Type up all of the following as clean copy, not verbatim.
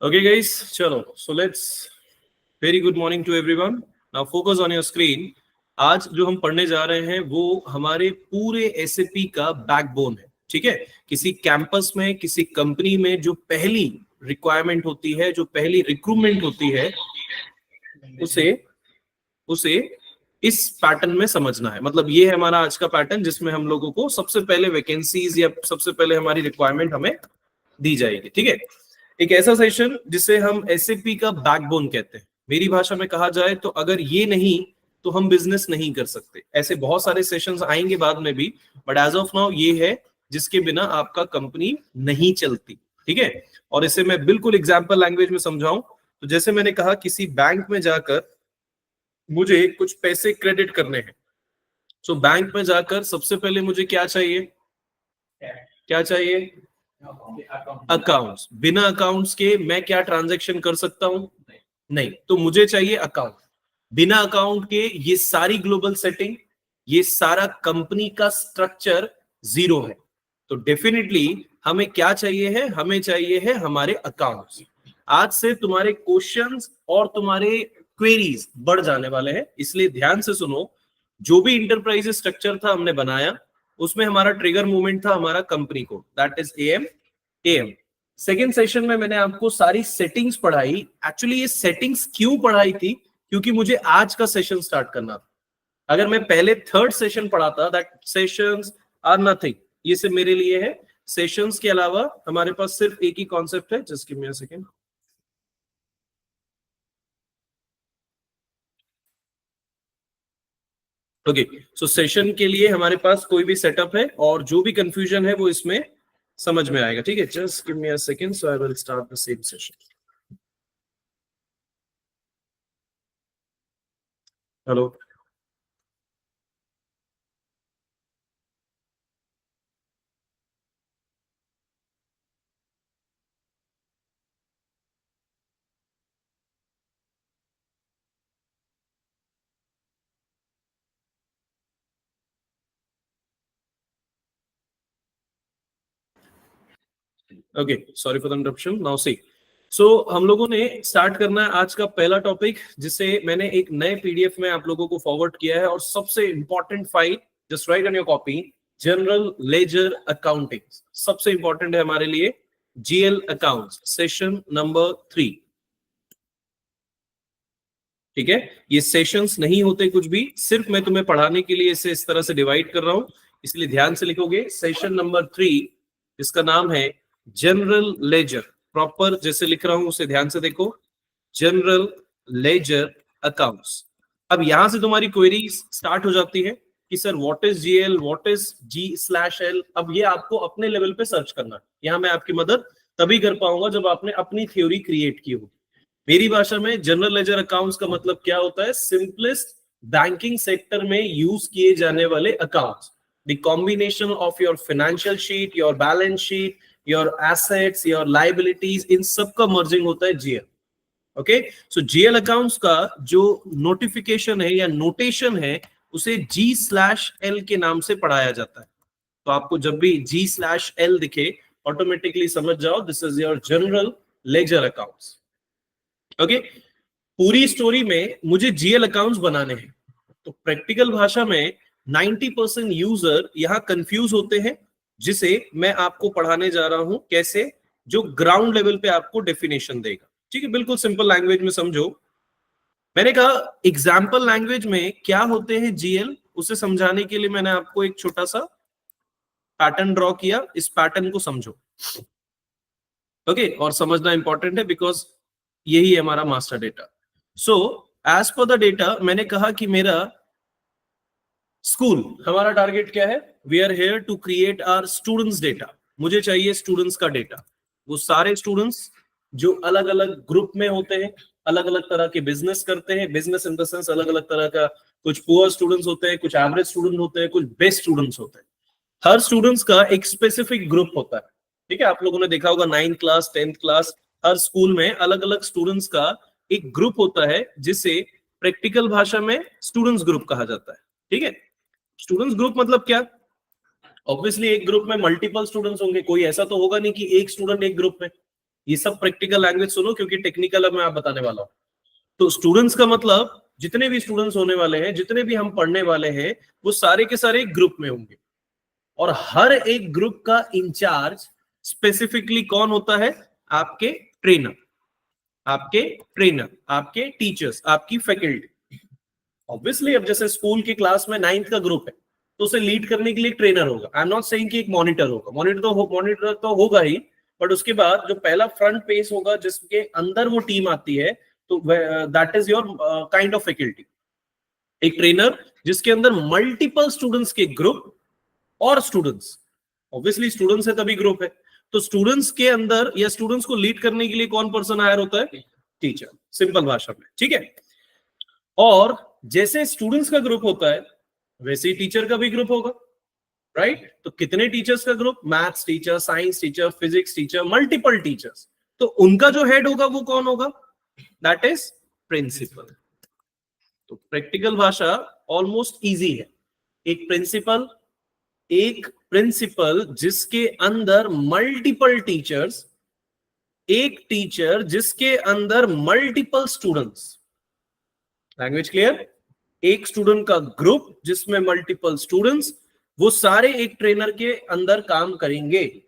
Okay, guys, चलो. So let's. Very good morning to everyone. Now focus on your screen. आज जो हम पढ़ने जा रहे हैं वो हमारे पूरे SAP का बैकबोन है. ठीक है. किसी कैंपस में, किसी कंपनी में जो पहली रिक्वायरमेंट होती है, जो पहली रिक्रूटमेंट होती है, उसे इस पैटर्न में समझना है. मतलब ये है हमारा आज का पैटर्न जिसमें हम लोगों को सबसे पहले वैकेंसीज या सबसे पहले हमारी रिक्वायरमेंट हमें दी जाएगी. ठीक है. एक ऐसा सेशन जिसे हम SAP का बैकबोन कहते हैं. मेरी भाषा में कहा जाए तो अगर ये नहीं तो हम बिजनेस नहीं कर सकते. ऐसे बहुत सारे सेशंस आएंगे बाद में भी, बट एज ऑफ नाउ ये है जिसके बिना आपका कंपनी नहीं चलती. ठीक है. और इसे मैं बिल्कुल एग्जाम्पल लैंग्वेज में समझाऊं तो जैसे मैंने कहा, किसी बैंक में जाकर मुझे कुछ पैसे क्रेडिट करने हैं. सो बैंक में जाकर सबसे पहले मुझे क्या चाहिए? अकाउंट्स. बिना अकाउंट्स के मैं क्या ट्रांजैक्शन कर सकता हूं? नहीं. तो मुझे चाहिए अकाउंट. बिना अकाउंट के ये सारी ग्लोबल सेटिंग, ये सारा कंपनी का स्ट्रक्चर जीरो है. तो डेफिनेटली हमें क्या चाहिए है? हमें चाहिए है हमारे अकाउंट्स. आज से तुम्हारे क्वेश्चंस और तुम्हारे क्वेरीज बढ़ जाने वाले हैं, इसलिए ध्यान से सुनो. जो भी इंटरप्राइज स्ट्रक्चर था हमने बनाया, उसमें हमारा ट्रिगर मूवमेंट था हमारा कंपनी को, that is AM. Second session में मैंने आपको सारी सेटिंग्स पढ़ाई. एक्चुअली ये सेटिंग्स क्यों पढ़ाई थी? क्योंकि मुझे आज का सेशन स्टार्ट करना था. अगर मैं पहले थर्ड सेशन पढ़ाता, दैट सेशंस आर नथिंग. ये सिर्फ मेरे लिए है. सेशंस के अलावा हमारे पास सिर्फ एक ही कॉन्सेप्ट है. Just give me a second. Okay. So session के लिए हमारे पास कोई भी सेटअप है और जो भी कंफ्यूजन है वो इसमें समझ में आएगा. ठीक है. Just give me a second, so I will start the same session. Hello. Okay, sorry for the interruption. Now see. So हम लोगों ने स्टार्ट करना है आज का पहला टॉपिक, जिसे मैंने एक नए PDF में आप लोगों को फॉरवर्ड किया है. और सबसे important file, just right on your copy, general ledger accounting. सबसे इंपॉर्टेंट है हमारे लिए GL अकाउंट्स, सेशन नंबर 3. ठीक है. ये सेशंस नहीं होते कुछ भी, सिर्फ मैं तुम्हें पढ़ाने के लिए इसे इस तरह से डिवाइड कर रहा हूं, इसलिए ध्यान से लिखोगे. सेशन नंबर 3 जिसका नाम है जनरल लेजर. प्रॉपर जैसे लिख रहा हूं उसे ध्यान से देखो. General ledger accounts. अब यहां से तुम्हारी क्वेरी स्टार्ट हो जाती है कि sir what is GL, what is G/L. अब ये आपको अपने लेवल पे सर्च करना है. यहां मैं आपकी मदद तभी कर पाऊंगा जब आपने अपनी थ्योरी क्रिएट की हो. मेरी भाषा में जनरल लेजर अकाउंट्स का मतलब क्या होता है? सिंपलेस्ट बैंकिंग सेक्टर में यूज किए जाने वाले accounts. The combination of your financial sheet, your balance sheet, your assets, your liabilities, इन सब का मर्जिंग होता है GL. Okay. So GL accounts का जो नोटिफिकेशन है या नोटेशन है उसे G/L के नाम से पढ़ाया जाता है. तो आपको जब भी G/L दिखे ऑटोमेटिकली समझ जाओ this is your general ledger accounts. Okay. पूरी स्टोरी में मुझे GL अकाउंट्स बनाने हैं. तो प्रैक्टिकल भाषा में 90% यूजर यहां कंफ्यूज होते हैं, जिसे मैं आपको पढ़ाने जा रहा हूं. कैसे? जो ग्राउंड लेवल पे आपको डेफिनेशन देगा. ठीक है. बिल्कुल सिंपल लैंग्वेज में समझो. मैंने कहा एग्जाम्पल लैंग्वेज में क्या होते हैं GL, उसे समझाने के लिए मैंने आपको एक छोटा सा पैटर्न ड्रॉ किया. इस पैटर्न को समझो. ओके. और समझना इंपॉर्टेंट है बिकॉज यही है हमारा master data. So as per the data मैंने कहा कि मेरा स्कूल, हमारा टारगेट क्या है? We are here to create our students data. मुझे चाहिए स्टूडेंट्स का डेटा. वो सारे स्टूडेंट्स जो अलग अलग ग्रुप में होते हैं, अलग अलग तरह के बिजनेस करते हैं. बिजनेस इन द सेंस अलग अलग तरह का. कुछ पुअर स्टूडेंट्स होते हैं, कुछ एवरेज स्टूडेंट होते हैं, कुछ बेस्ट स्टूडेंट्स होते हैं. हर स्टूडेंट्स का एक स्पेसिफिक ग्रुप होता है. ठीक है. आप लोगों ने देखा होगा 9th क्लास, 10th क्लास, हर स्कूल में अलग अलग स्टूडेंट्स का एक ग्रुप होता है जिसे प्रैक्टिकल भाषा में स्टूडेंट्स ग्रुप कहा जाता है. ठीक है. स्टूडेंट्स ग्रुप मतलब क्या? ऑब्वियसली एक ग्रुप में मल्टीपल स्टूडेंट्स होंगे. कोई ऐसा तो होगा नहीं कि एक स्टूडेंट एक ग्रुप में. ये सब प्रैक्टिकल लैंग्वेज सुनो, क्योंकि टेक्निकल अब मैं आप बताने वाला हूं। तो स्टूडेंट्स का मतलब जितने भी स्टूडेंट्स होने वाले हैं, जितने भी हम पढ़ने वाले हैं, वो सारे के सारे एक ग्रुप में होंगे, और हर एक ग्रुप का इंचार्ज स्पेसिफिकली कौन होता है? आपके ट्रेनर, आपके टीचर्स, आपकी फैकल्टी। ऑब्वियसली अब जैसे स्कूल की क्लास में 9th का ग्रुप है, तो उसे लीड करने के लिए एक ट्रेनर होगा। आई एम नॉट सेइंग कि एक मॉनिटर होगा, मॉनिटर तो होगा ही, बट उसके बाद जो पहला फ्रंट पेज होगा जिसके अंदर वो टीम आती है, तो that is your kind of faculty. एक ट्रेनर जिसके अंदर मल्टीपल स्टूडेंट्स के ग्रुप और स्टूडेंट्स, ऑब्वियसली स्टूडेंट्स है तभी ग्रुप है, तो स्टूडेंट्स के अंदर या स्टूडेंट्स को लीड करने के लिए कौन पर्सन हायर होता है? टीचर, सिंपल भाषा में, ठीक है। और जैसे स्टूडेंट्स का ग्रुप होता है, वैसे ही टीचर का भी ग्रुप होगा, राइट? तो कितने टीचर्स का group? Maths teacher, science teacher, physics teacher, multiple teachers. तो उनका जो हेड होगा वो कौन होगा? That is principal. तो प्रैक्टिकल भाषा ऑलमोस्ट इजी है। एक प्रिंसिपल जिसके अंदर मल्टीपल टीचर्स, एक टीचर जिसके अंदर मल्टीपल स्टूडेंट्स। Language clear? एक स्टूडेंट का ग्रुप जिसमें मल्टीपल स्टूडेंट्स, वो सारे एक ट्रेनर के अंदर काम करेंगे,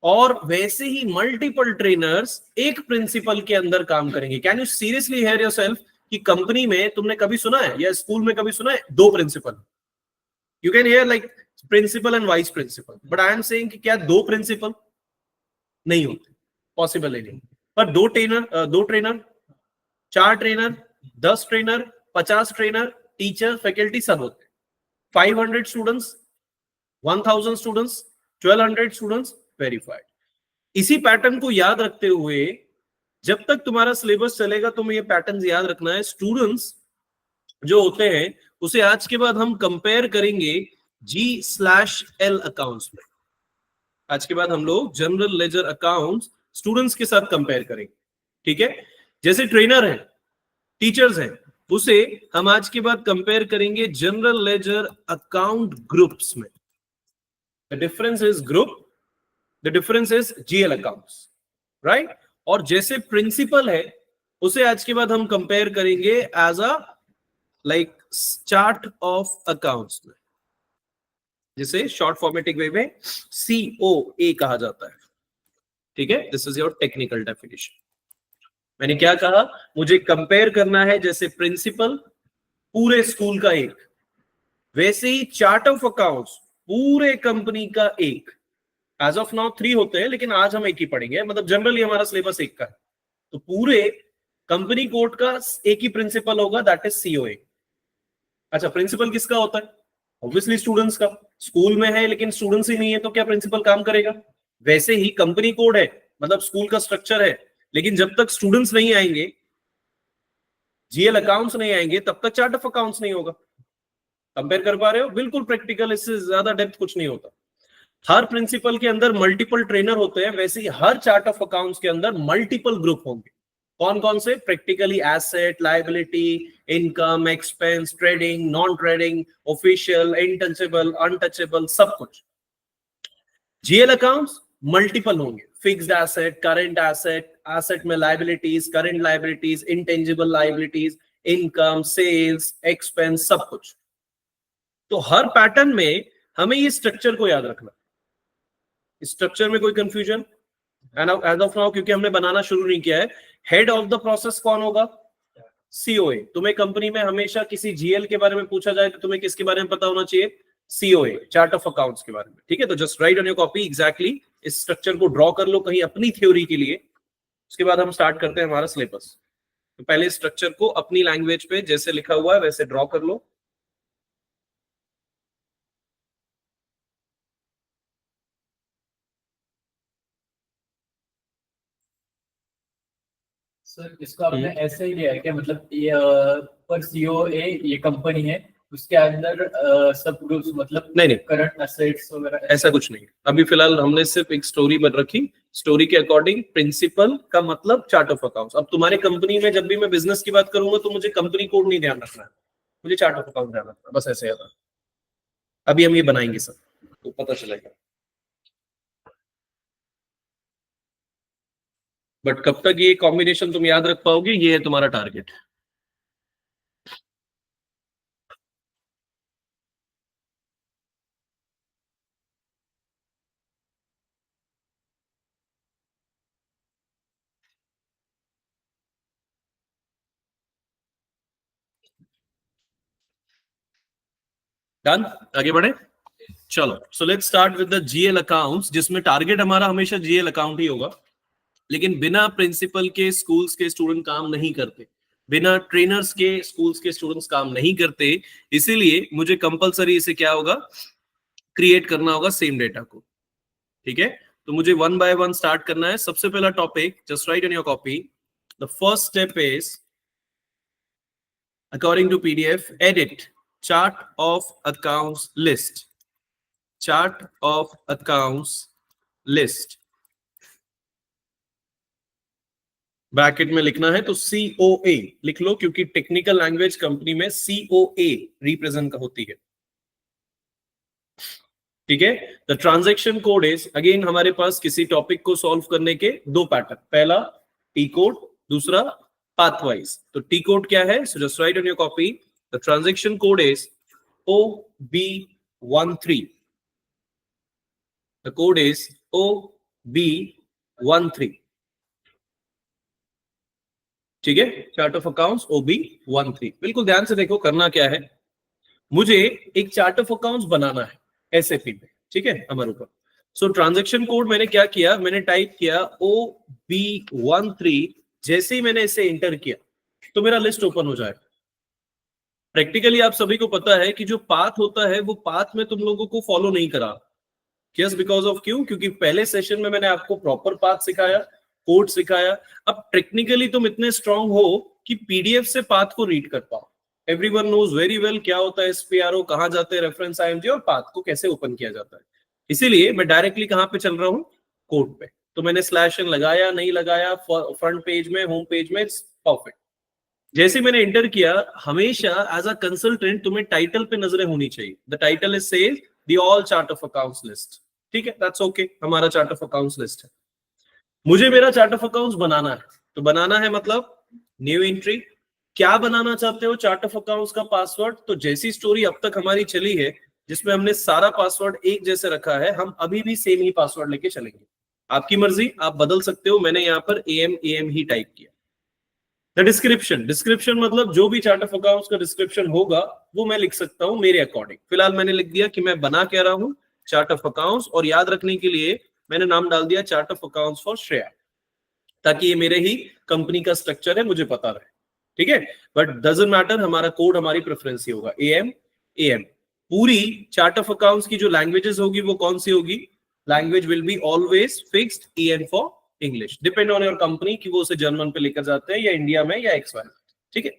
और वैसे ही मल्टीपल ट्रेनर्स एक प्रिंसिपल के अंदर काम करेंगे। Can you seriously here yourself कि कंपनी में तुमने कभी सुना है या स्कूल में कभी सुना है दो principal? You can hear like principal and vice principal, but I am saying कि क्या दो प्रिंसिपल नहीं होते? पॉसिबल ही नहीं। पर दो trainer, 4 trainer, 10 trainer, 50 trainer, teacher, faculty सब होते हैं। 500 स्टूडेंट्स, 1000 स्टूडेंट्स, 1200 स्टूडेंट्स, वेरीफाइड। इसी पैटर्न को याद रखते हुए जब तक तुम्हारा सिलेबस चलेगा तुम्हें ये पैटर्न याद रखना है। स्टूडेंट्स जो होते हैं उसे आज के बाद हम कंपेयर करेंगे G/L अकाउंट्स में। आज के बाद हम लोग जनरल लेजर अकाउंट्स स्टूडेंट्स के साथ कंपेयर करेंगे, ठीक है? जैसे ट्रेनर है, टीचर्स है, उसे हम आज के बाद कंपेयर करेंगे जनरल लेजर अकाउंट ग्रुप्स में। The difference is group, the difference is GL accounts, right? और जैसे प्रिंसिपल है उसे आज के बाद हम कंपेयर करेंगे as a like chart of accounts में, जिसे शॉर्ट फॉर्मेटिक वे में COA कहा जाता है, ठीक है? This is your technical definition. मैंने क्या कहा? मुझे कंपेयर करना है जैसे प्रिंसिपल पूरे स्कूल का एक, वैसे ही चार्ट ऑफ अकाउंट्स पूरे कंपनी का एक। एज ऑफ नाउ 3 होते हैं, लेकिन आज हम एक ही पढ़ेंगे, मतलब जनरली हमारा सिलेबस एक का है। तो पूरे कंपनी कोड का एक ही प्रिंसिपल होगा, दैट इज COA। अच्छा, प्रिंसिपल किसका होता है? ऑब्वियसली स्टूडेंट्स का। स्कूल में है लेकिन स्टूडेंट्स ही नहीं है, तो क्या प्रिंसिपल काम करेगा? वैसे ही कंपनी कोड है, मतलब स्कूल का स्ट्रक्चर है, लेकिन जब तक स्टूडेंट्स नहीं आएंगे, GL अकाउंट्स नहीं आएंगे, तब तक चार्ट ऑफ अकाउंट्स नहीं होगा। कंपेयर कर पा रहे हो? बिल्कुल प्रैक्टिकल, इससे ज्यादा डेप्थ कुछ नहीं होता। हर प्रिंसिपल के अंदर मल्टीपल ट्रेनर होते हैं, वैसे ही हर चार्ट ऑफ अकाउंट्स के अंदर मल्टीपल ग्रुप होंगे। कौन कौन से? Practically asset, liability, income, expense, trading, non trading, official, intangible, untouchable, सब कुछ। GL अकाउंट्स मल्टीपल होंगे, fixed asset, current asset, asset में liabilities, current liabilities, intangible liabilities, income, sales, expense, सब कुछ। तो हर पैटर्न में हमें ये स्ट्रक्चर को याद रखना। स्ट्रक्चर में कोई कंफ्यूजन? एज ऑफ नाउ क्योंकि हमने बनाना शुरू नहीं किया है, हेड ऑफ द प्रोसेस कौन होगा? COA। तुम्हें कंपनी में हमेशा किसी GL के बारे में पूछा जाए तो तुम्हें किसके बारे में पता होना चाहिए? COA, चार्ट ऑफ अकाउंट्स के बारे में, ठीक है? तो just right on your copy exactly इस स्ट्रक्चर को ड्रॉ कर लो कहीं अपनी थ्योरी के लिए। उसके बाद हम स्टार्ट करते हैं हमारा सिलेबस। तो पहले स्ट्रक्चर को अपनी लैंग्वेज पे जैसे लिखा हुआ है वैसे ड्रॉ कर लो। सर इसका आपने ऐसे ही लिया है क्या? मतलब ये पर COA ये कंपनी है, उसके अंदर सब ग्रुप्स, मतलब नहीं, करंट एसेट्स वगैरह ऐसा कुछ नहीं। अभी फिलहाल हमने सिर्फ एक स्टोरी बन रखी, स्टोरी के अकॉर्डिंग प्रिंसिपल का मतलब चार्ट ऑफ अकाउंट्स। अब तुम्हारे कंपनी में जब भी मैं बिजनेस की बात करूंगा तो मुझे कंपनी कोड नहीं ध्यान रखना है, मुझे चार्ट ऑफ अकाउंट ध्यान रखना है, बस ऐसे है। अभी हम ये बनाएंगे सब तो पता चलेगा। बट कब तक ये कॉम्बिनेशन तुम याद रख पाओगे, ये है तुम्हारा टारगेट। डन, आगे बढ़े। चलो, so let's start with the GL accounts, जिसमें टारगेट हमारा हमेशा जीएल अकाउंट ही होगा। लेकिन बिना प्रिंसिपल के स्कूल्स के स्टूडेंट काम नहीं करते, बिना ट्रेनर्स के स्कूल्स के स्टूडेंट्स काम नहीं करते। इसीलिए मुझे कंपलसरी इसे क्या होगा, क्रिएट करना होगा सेम डेटा को। ठीक है, तो मुझे वन बाय वन स्टार्ट करना है। सबसे पहला topic, just right in your copy, the first step is according to PDF, edit chart of accounts list. Chart of accounts list. Bracket में लिखना है तो COA लिख लो, क्योंकि टेक्निकल लैंग्वेज कंपनी में COA रिप्रेजेंट होती है। ठीक है, the transaction code is, again हमारे पास किसी टॉपिक को सॉल्व करने के दो पैटर्न, पहला टी कोड, दूसरा पाथवाइज। तो टी कोड क्या है, so just right on your copy, the transaction code is OB13। The code is OB13। ठीक है, चार्ट ऑफ अकाउंट्स OB13। बिल्कुल ध्यान से देखो, करना क्या है, मुझे एक चार्ट ऑफ अकाउंट्स बनाना है एसएपी में। ठीक है, हमारे ऊपर। सो ट्रांजैक्शन कोड मैंने क्या किया, मैंने टाइप किया OB13। जैसे ही मैंने इसे एंटर किया तो मेरा लिस्ट ओपन हो जाएगा। प्रैक्टिकली आप सभी को पता है कि जो पाथ होता है वो पाथ में तुम लोगों को फॉलो नहीं करा। यस, बिकॉज ऑफ क्यों, क्योंकि पहले सेशन में मैंने आपको प्रॉपर पाथ सिखाया, कोड सिखाया। अब टेक्निकली तुम इतने स्ट्रांग हो कि पीडीएफ से पाथ को रीड कर पाओ। एवरीवन नोज वेरी वेल क्या होता है एसपीआरओ, कहां जाते हैं रेफरेंस आईएमजी, और पाथ को कैसे ओपन किया जाता है। इसीलिए मैं डायरेक्टली कहां पे चल रहा हूं, कोड पे। तो मैंने स्लैश एन लगाया, नहीं लगाया, फ्रंट पेज में, होम पेज में, परफेक्ट। जैसे मैंने एंटर किया, हमेशा एज अ कंसल्टेंट तुम्हें टाइटल पे नजरें होनी चाहिए। The title is says the all chart of accounts list. ठीक है, दैट्स ओके, हमारा चार्ट ऑफ अकाउंट्स लिस्ट है। मुझे मेरा चार्ट ऑफ अकाउंट्स बनाना है, तो बनाना है मतलब न्यू एंट्री। क्या बनाना चाहते हो चार्ट ऑफ अकाउंट्स का पासवर्ड, तो जैसी स्टोरी अब तक हमारी चली है जिसमें हमने सारा पासवर्ड एक जैसे रखा है, हम अभी भी सेम ही पासवर्ड लेके चलेंगे। आपकी मर्जी, आप बदल सकते हो। मैंने यहाँ पर AM ही टाइप किया। द डिस्क्रिप्शन, डिस्क्रिप्शन मतलब जो भी चार्ट ऑफ अकाउंट्स का डिस्क्रिप्शन होगा वो मैं लिख सकता हूं मेरे अकॉर्डिंग। फिलहाल मैंने लिख दिया कि मैं बना क्या रहा हूं, चार्ट ऑफ अकाउंट्स, और याद रखने के लिए मैंने नाम डाल दिया chart of accounts for Shreya, ताकि ये मेरे ही कंपनी का स्ट्रक्चर है, मुझे पता रहे। ठीक है, बट डजंट मैटर, हमारा कोड हमारी प्रेफरेंस ही होगा, AM। पूरी चार्ट ऑफ अकाउंट्स की जो लैंग्वेजेस होगी वो कौन सी होगी, language will be always fixed EN for English, depend on your company कि वो उसे जर्मन पे लेकर जाते हैं या इंडिया में या XY। ठीक है,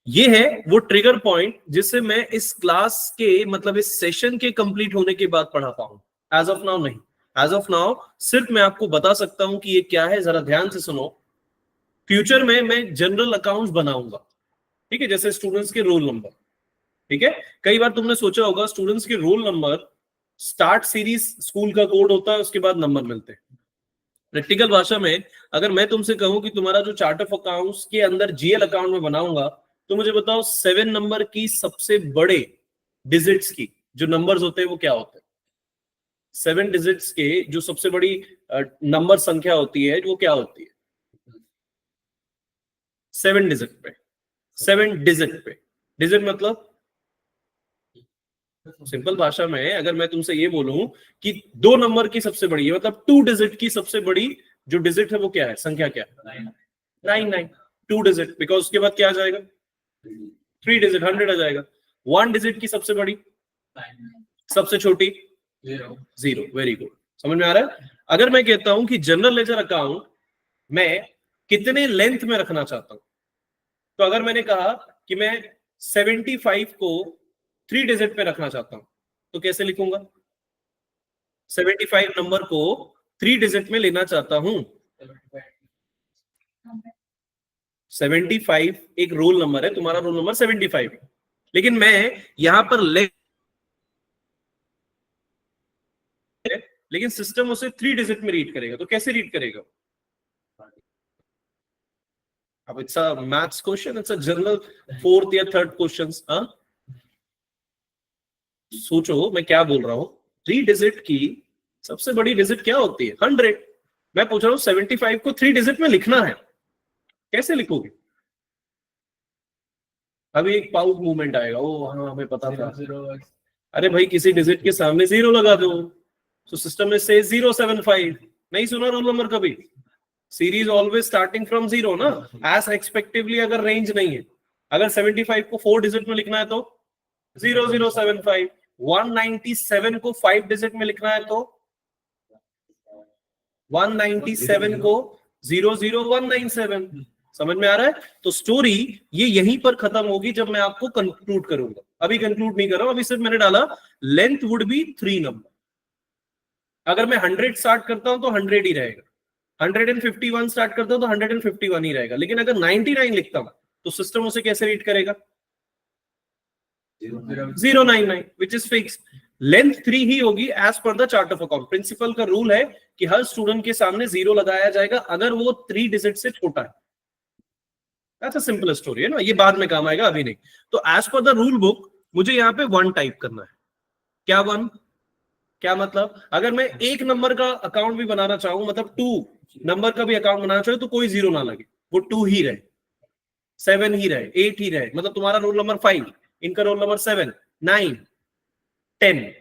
ये है वो ट्रिगर पॉइंट जिससे मैं इस क्लास के, मतलब इस सेशन के कंप्लीट होने के बाद पढ़ा पाऊं। एज ऑफ नाउ नहीं, एज ऑफ नाउ सिर्फ मैं आपको बता सकता हूं कि ये क्या है। जरा ध्यान से सुनो, फ्यूचर में मैं जनरल अकाउंट्स बनाऊंगा। ठीक है, जैसे स्टूडेंट्स के रोल नंबर। ठीक है, कई बार तुमने सोचा होगा स्टूडेंट्स के roll number, start series school का कोड होता है, उसके बाद नंबर मिलते हैं। प्रैक्टिकल भाषा में अगर मैं तुमसे कहूं कि तुम्हारा जो चार्ट ऑफ अकाउंट्स के अंदर जीएल अकाउंट में बनाऊंगा, तो मुझे बताओ 7 नंबर की सबसे बड़े डिजिट्स की जो नंबर्स होते हैं वो क्या होते हैं। 7 डिजिट्स के जो सबसे बड़ी नंबर संख्या होती है वो क्या होती है, 7 डिजिट पे। 7 डिजिट पे, डिजिट मतलब सिंपल भाषा में अगर मैं तुमसे ये बोलूं कि 2 नंबर की सबसे बड़ी है, मतलब 2 डिजिट की सबसे बड़ी जो डिजिट है वो क्या है, संख्या क्या है, 9। 2 डिजिट, बिकॉज उसके बाद क्या आ जाएगा, 3 डिजिट, 100 आ जाएगा। 1 डिजिट की सबसे बड़ी, सबसे छोटी 0। वेरी गुड, समझ में आ रहा है। अगर मैं कहता हूं कि जनरल लेजर अकाउंट मैं कितने लेंथ में रखना चाहता हूं, तो अगर मैंने कहा कि मैं 75 को 3 डिजिट पे रखना चाहता हूं, तो कैसे लिखूंगा, 75 नंबर को 3 डिजिट में लेना चाहता हूं। 75 एक रोल नंबर है, तुम्हारा रोल नंबर 75, लेकिन मैं यहां पर लेकिन सिस्टम उसे 3 डिजिट में रीड करेगा, तो कैसे रीड करेगा, अब it's a maths question, it's a general fourth या थर्ड क्वेश्चंस। हाँ, सोचो मैं क्या बोल रहा हूं। 3 डिजिट की सबसे बड़ी डिजिट क्या होती है? 100। मैं पूछ रहा हूँ 75 को 3 डिजिट में लिखना है, कैसे लिखोगे? अभी एक पाउट मूवमेंट आएगा, ओ हाँ हमें पता था। 0 अरे भाई किसी डिजिट के सामने 0 लगा दो, तो सिस्टम में से 075। नहीं सुना रोल नंबर कभी? सीरीज ऑलवेज स्टार्टिंग फ्रॉम 0 ना, एज एक्सपेक्टिवली। अगर रेंज नहीं है, अगर 75 को 4 डिजिट में लिखना है तो 0075, 197 को 5 डिजिट में लिखना है तो 197 को 00197। समझ में आ रहा है? तो स्टोरी ये यहीं पर खत्म होगी जब मैं आपको कंक्लूड करूंगा। अभी कंक्लूड नहीं कर रहा हूं, अभी सिर्फ मैंने डाला लेंथ वुड बी 3 नंबर। अगर मैं 100 स्टार्ट करता हूं तो 100 ही रहेगा, 151 स्टार्ट करता हूं तो 151 ही रहेगा। लेकिन अगर 99 लिखता हूं तो सिस्टम उसे कैसे रीड करेगा? 099, विच इज फिक्स। लेंथ 3 ही होगी as per the chart of account. Principal का रूल है कि हर स्टूडेंट के सामने 0 लगाया जाएगा अगर वो 3 डिजिट से छोटा है। दैट्स अ सिंपल स्टोरी है ना, ये बाद में काम आएगा, अभी नहीं। तो as per the rule book मुझे यहाँ पे 1 टाइप करना है। क्या 1? क्या मतलब? अगर मैं एक नंबर का अकाउंट भी बनाना चाहूं, मतलब 2 नंबर का भी अकाउंट बनाना चाहूं, तो कोई 0 ना लगे, वो 2 ही रहे, 7 ही रहे, 8 ही रहे। मतलब तुम्हारा रोल नंबर 5, इनका रोल नंबर 7, 9, 10,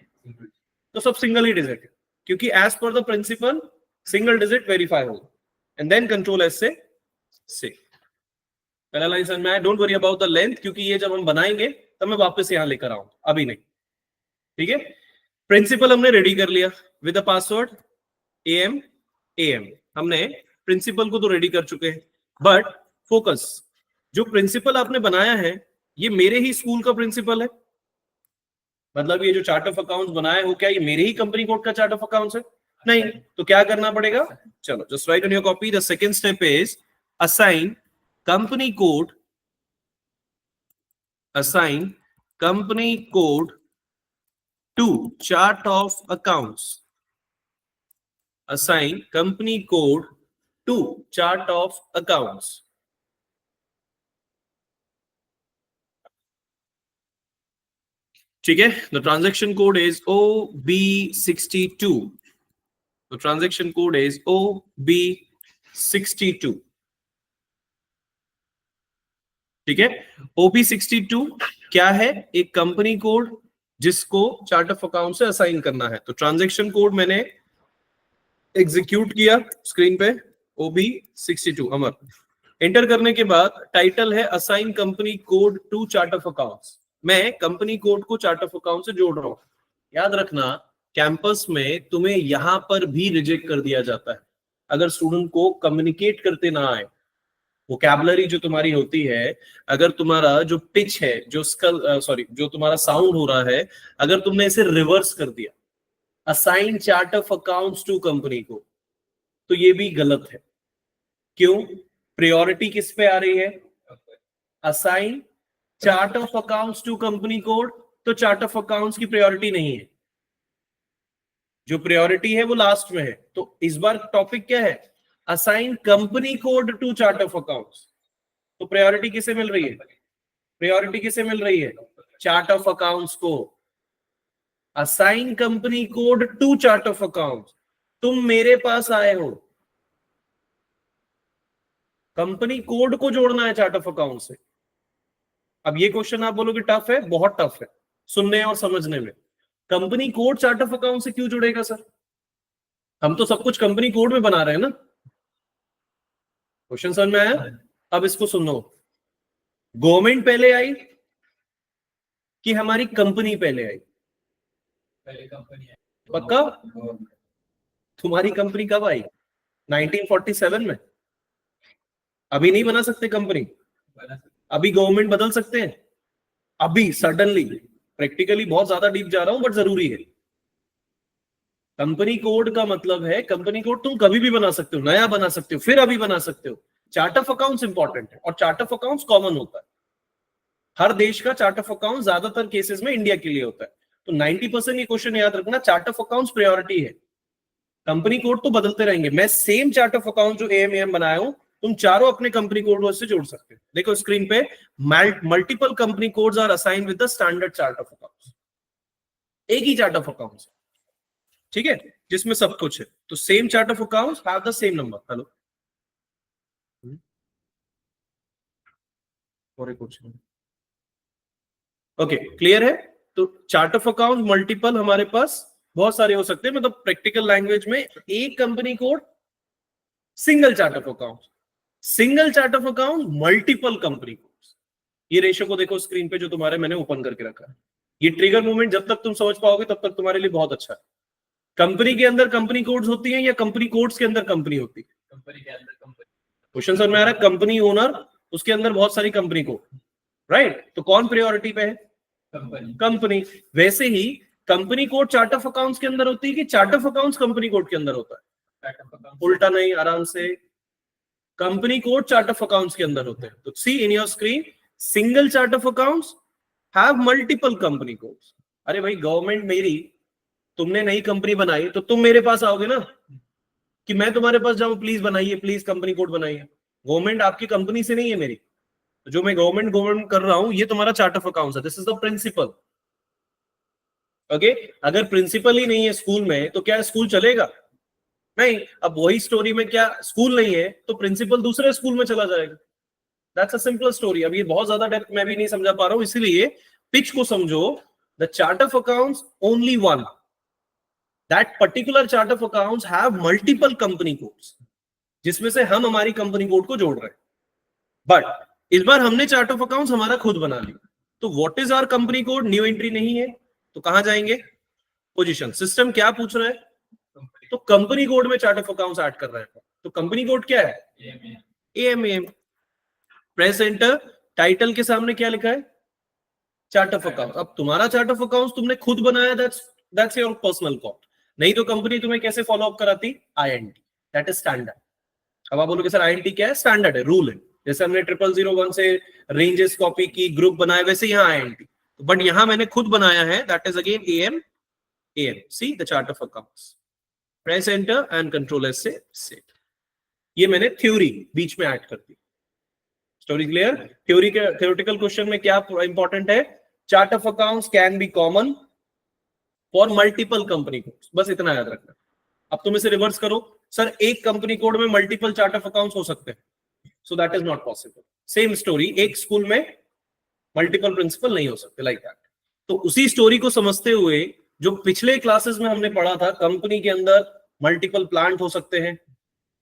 तो सब सिंगल ही डिजिट है, क्योंकि as per the principal single digit verify होगा। एंड देन कंट्रोल एस से पहला लाइन समझ में आया? Don't worry about the length, क्योंकि ये जब हम बनाएंगे तब मैं वापस यहां लेकर आऊंगा, अभी नहीं। ठीक है, प्रिंसिपल हमने रेडी कर लिया विद द पासवर्ड am हमने प्रिंसिपल को तो रेडी कर चुके हैं, बट फोकस, जो प्रिंसिपल आपने बनाया है ये मेरे ही स्कूल का प्रिंसिपल है। मतलब ये जो चार्ट ऑफ अकाउंट्स बनाया हो, क्या ये मेरे ही कंपनी कोड का चार्ट ऑफ अकाउंट्स है? नहीं। तो क्या करना पड़ेगा? चलो just right on your copy, the second step is assign company code, assign company code to chart of accounts, assign company code to chart of accounts। ठीक है, the transaction code is OB62, the transaction code is OB62। ठीक है, OB62 क्या है? एक company code जिसको chart of account से assign करना है। तो ट्रांजैक्शन कोड मैंने एग्जीक्यूट किया स्क्रीन पे, OB62 अमर। एंटर करने के बाद टाइटल है assign company code to chart of accounts. मैं कंपनी कोड को चार्ट ऑफ अकाउंट से जोड़ रहा हूं। याद रखना, कैंपस में तुम्हें यहां पर भी रिजेक्ट कर दिया जाता है अगर स्टूडेंट को कम्युनिकेट करते ना आए। वोकैबुलरी जो तुम्हारी होती है, अगर तुम्हारा जो पिच है, जो जो तुम्हारा साउंड हो रहा है, अगर तुमने इसे रिवर्स कर दिया, assign chart of accounts to company को, तो ये भी गलत है। क्यों? प्रायोरिटी किस पे आ रही है? Assign chart of accounts to company code, तो चार्ट ऑफ अकाउंट्स की प्रायोरिटी नहीं है, जो प्रायोरिटी है वो लास्ट में है। तो इस बार टॉपिक क्या है? Assign company code to chart of accounts. तो प्रायोरिटी किसे मिल रही है? प्रायोरिटी किसे मिल रही है? चार्ट ऑफ अकाउंट्स को। Assign company code to chart of accounts. तुम मेरे पास आए हो, कंपनी कोड को जोड़ना है चार्ट ऑफ अकाउंट से। अब ये क्वेश्चन आप बोलोगे टफ है, बहुत टफ है सुनने और समझने में। Company code chart of account से क्यों जुड़ेगा सर? हम तो सब कुछ कंपनी कोड में बना रहे हैं ना। क्वेश्चन समझ में आया? अब इसको सुनो, गवर्नमेंट पहले आई कि हमारी कंपनी पहले आई? पहले कंपनी है। पक्का? तुम्हारी कंपनी कब आई? 1947 में। अभी नहीं बना सकते कंपनी? अभी गवर्नमेंट बदल सकते हैं? अभी सडनली? प्रैक्टिकली बहुत ज्यादा डीप जा रहा हूं बट जरूरी है। कंपनी कोड का मतलब है, कंपनी कोड तुम कभी भी बना सकते हो, नया बना सकते हो, फिर अभी बना सकते हो। चार्ट ऑफ अकाउंट्स इंपॉर्टेंट है, और चार्ट ऑफ अकाउंट्स कॉमन होता है। हर देश का चार्ट ऑफ अकाउंट ज्यादातर केसेस में इंडिया के लिए होता है। तो 90% ये क्वेश्चन याद रखना, चार्ट ऑफ अकाउंट्स प्रायोरिटी है, कंपनी कोड तो बदलते रहेंगे। मैं सेम चार्ट ऑफ अकाउंट जो एएम बनाया हूं तुम चारों अपने कंपनी कोड से जोड़ सकते हो। देखो स्क्रीन पे multiple company codes are assign with the standard chart of accounts, एक ही चार्ट ऑफ अकाउंट्स, ठीक है, जिसमें सब कुछ है। तो same chart of accounts have the same number. Hello और कुछ ओके, क्लियर है। तो चार्ट ऑफ अकाउंट मल्टीपल हमारे पास बहुत सारे हो सकते हैं, मतलब प्रैक्टिकल लैंग्वेज में एक company code single chart of account, single chart of account multiple company codes. ये रेशियो को देखो स्क्रीन पे जो तुम्हारे मैंने ओपन करके रखा है। ये ट्रिगर मूवमेंट जब तक तुम समझ पाओगे तब तक तुम्हारे लिए बहुत अच्छा है। कंपनी के अंदर कंपनी कोड्स होती हैं या कंपनी कोड्स के अंदर कंपनी होती है? कंपनी के अंदर कंपनी। क्वेश्चन सर में आ रहा है कंपनी ओनर, उसके अंदर बहुत सारी कंपनी कोड, राइट? तो कौन प्रायोरिटी पे है? कंपनी। कंपनी। वैसे ही company code chart of accounts के अंदर होती है कि chart of accounts company code के अंदर होता है? उल्टा नहीं, आराम से। Company code chart of accounts के अंदर होते हैं। तो see in your screen, single chart of accounts have multiple company codes. अरे भाई गवर्नमेंट मेरी, तुमने नई कंपनी बनाई तो तुम मेरे पास आओगे ना कि मैं तुम्हारे पास जाऊं, प्लीज बनाइए, प्लीज कंपनी कोड बनाइए। गवर्नमेंट आपकी कंपनी से नहीं है मेरी, जो मैं गवर्नमेंट कर रहा हूं ये तुम्हारा चार्ट ऑफ अकाउंट्स है। This is the principal. Okay, अगर प्रिंसिपल ही नहीं है स्कूल में तो क्या स्कूल चलेगा? नहीं। अब वही स्टोरी में क्या स्कूल नहीं है तो प्रिंसिपल दूसरे स्कूल में चला जाएगा। That's a simple story. अब ये बहुत ज्यादा डेप्थ मैं भी नहीं समझा पा रहा हूं, इसीलिए पिच को समझो। The chart of accounts only one, that particular chart of accounts have multiple company codes, जिसमें से हम हमारी कंपनी कोड को जोड़ रहे हैं। बट इस बार हमने चार्ट ऑफ अकाउंट्स हमारा खुद बना लिया, तो what is our company code? New entry नहीं है तो कहां जाएंगे? पोजीशन। सिस्टम क्या पूछ रहा है? तो कंपनी कोड में चार्ट ऑफ अकाउंट्स ऐड कर रहे हैं। तो कंपनी कोड क्या है? एएमएम। Press enter. टाइटल के सामने क्या लिखा है? Chart of accounts. अब तुम्हारा चार्ट ऑफ अकाउंट्स तुमने खुद बनाया, दैट्स योर पर्सनल कोड। नहीं तो कंपनी तुम्हें कैसे फॉलो अप कराती? INT, that is standard. अब आप बोलोगे सर आईएनटी क्या है? स्टैंडर्ड है, रूल है। जैसे हमने 0001 से रेंजेस कॉपी की, ग्रुप बनाए, वैसे यहाँ आईएनटी। बट यहां मैंने खुद बनाया है, that is again AM. See the chart of accounts. Press enter and control S से सेव। ये मैंने थ्योरी बीच में ऐड कर दी। Story clear? थ्योरी के थ्योरेटिकल क्वेश्चन में क्या इंपॉर्टेंट है? Chart of accounts can be common for multiple company codes, बस इतना याद रखना। अब तुम इसे रिवर्स करो, सर एक कंपनी कोड में मल्टीपल चार्ट ऑफ अकाउंट्स हो सकते हैं, so that is not possible. Same story, एक स्कूल में मल्टीपल प्रिंसिपल नहीं हो सकते, लाइक दैट। तो उसी स्टोरी को समझते हुए जो पिछले क्लासेस में हमने पढ़ा था, कंपनी के अंदर मल्टीपल प्लांट हो सकते हैं,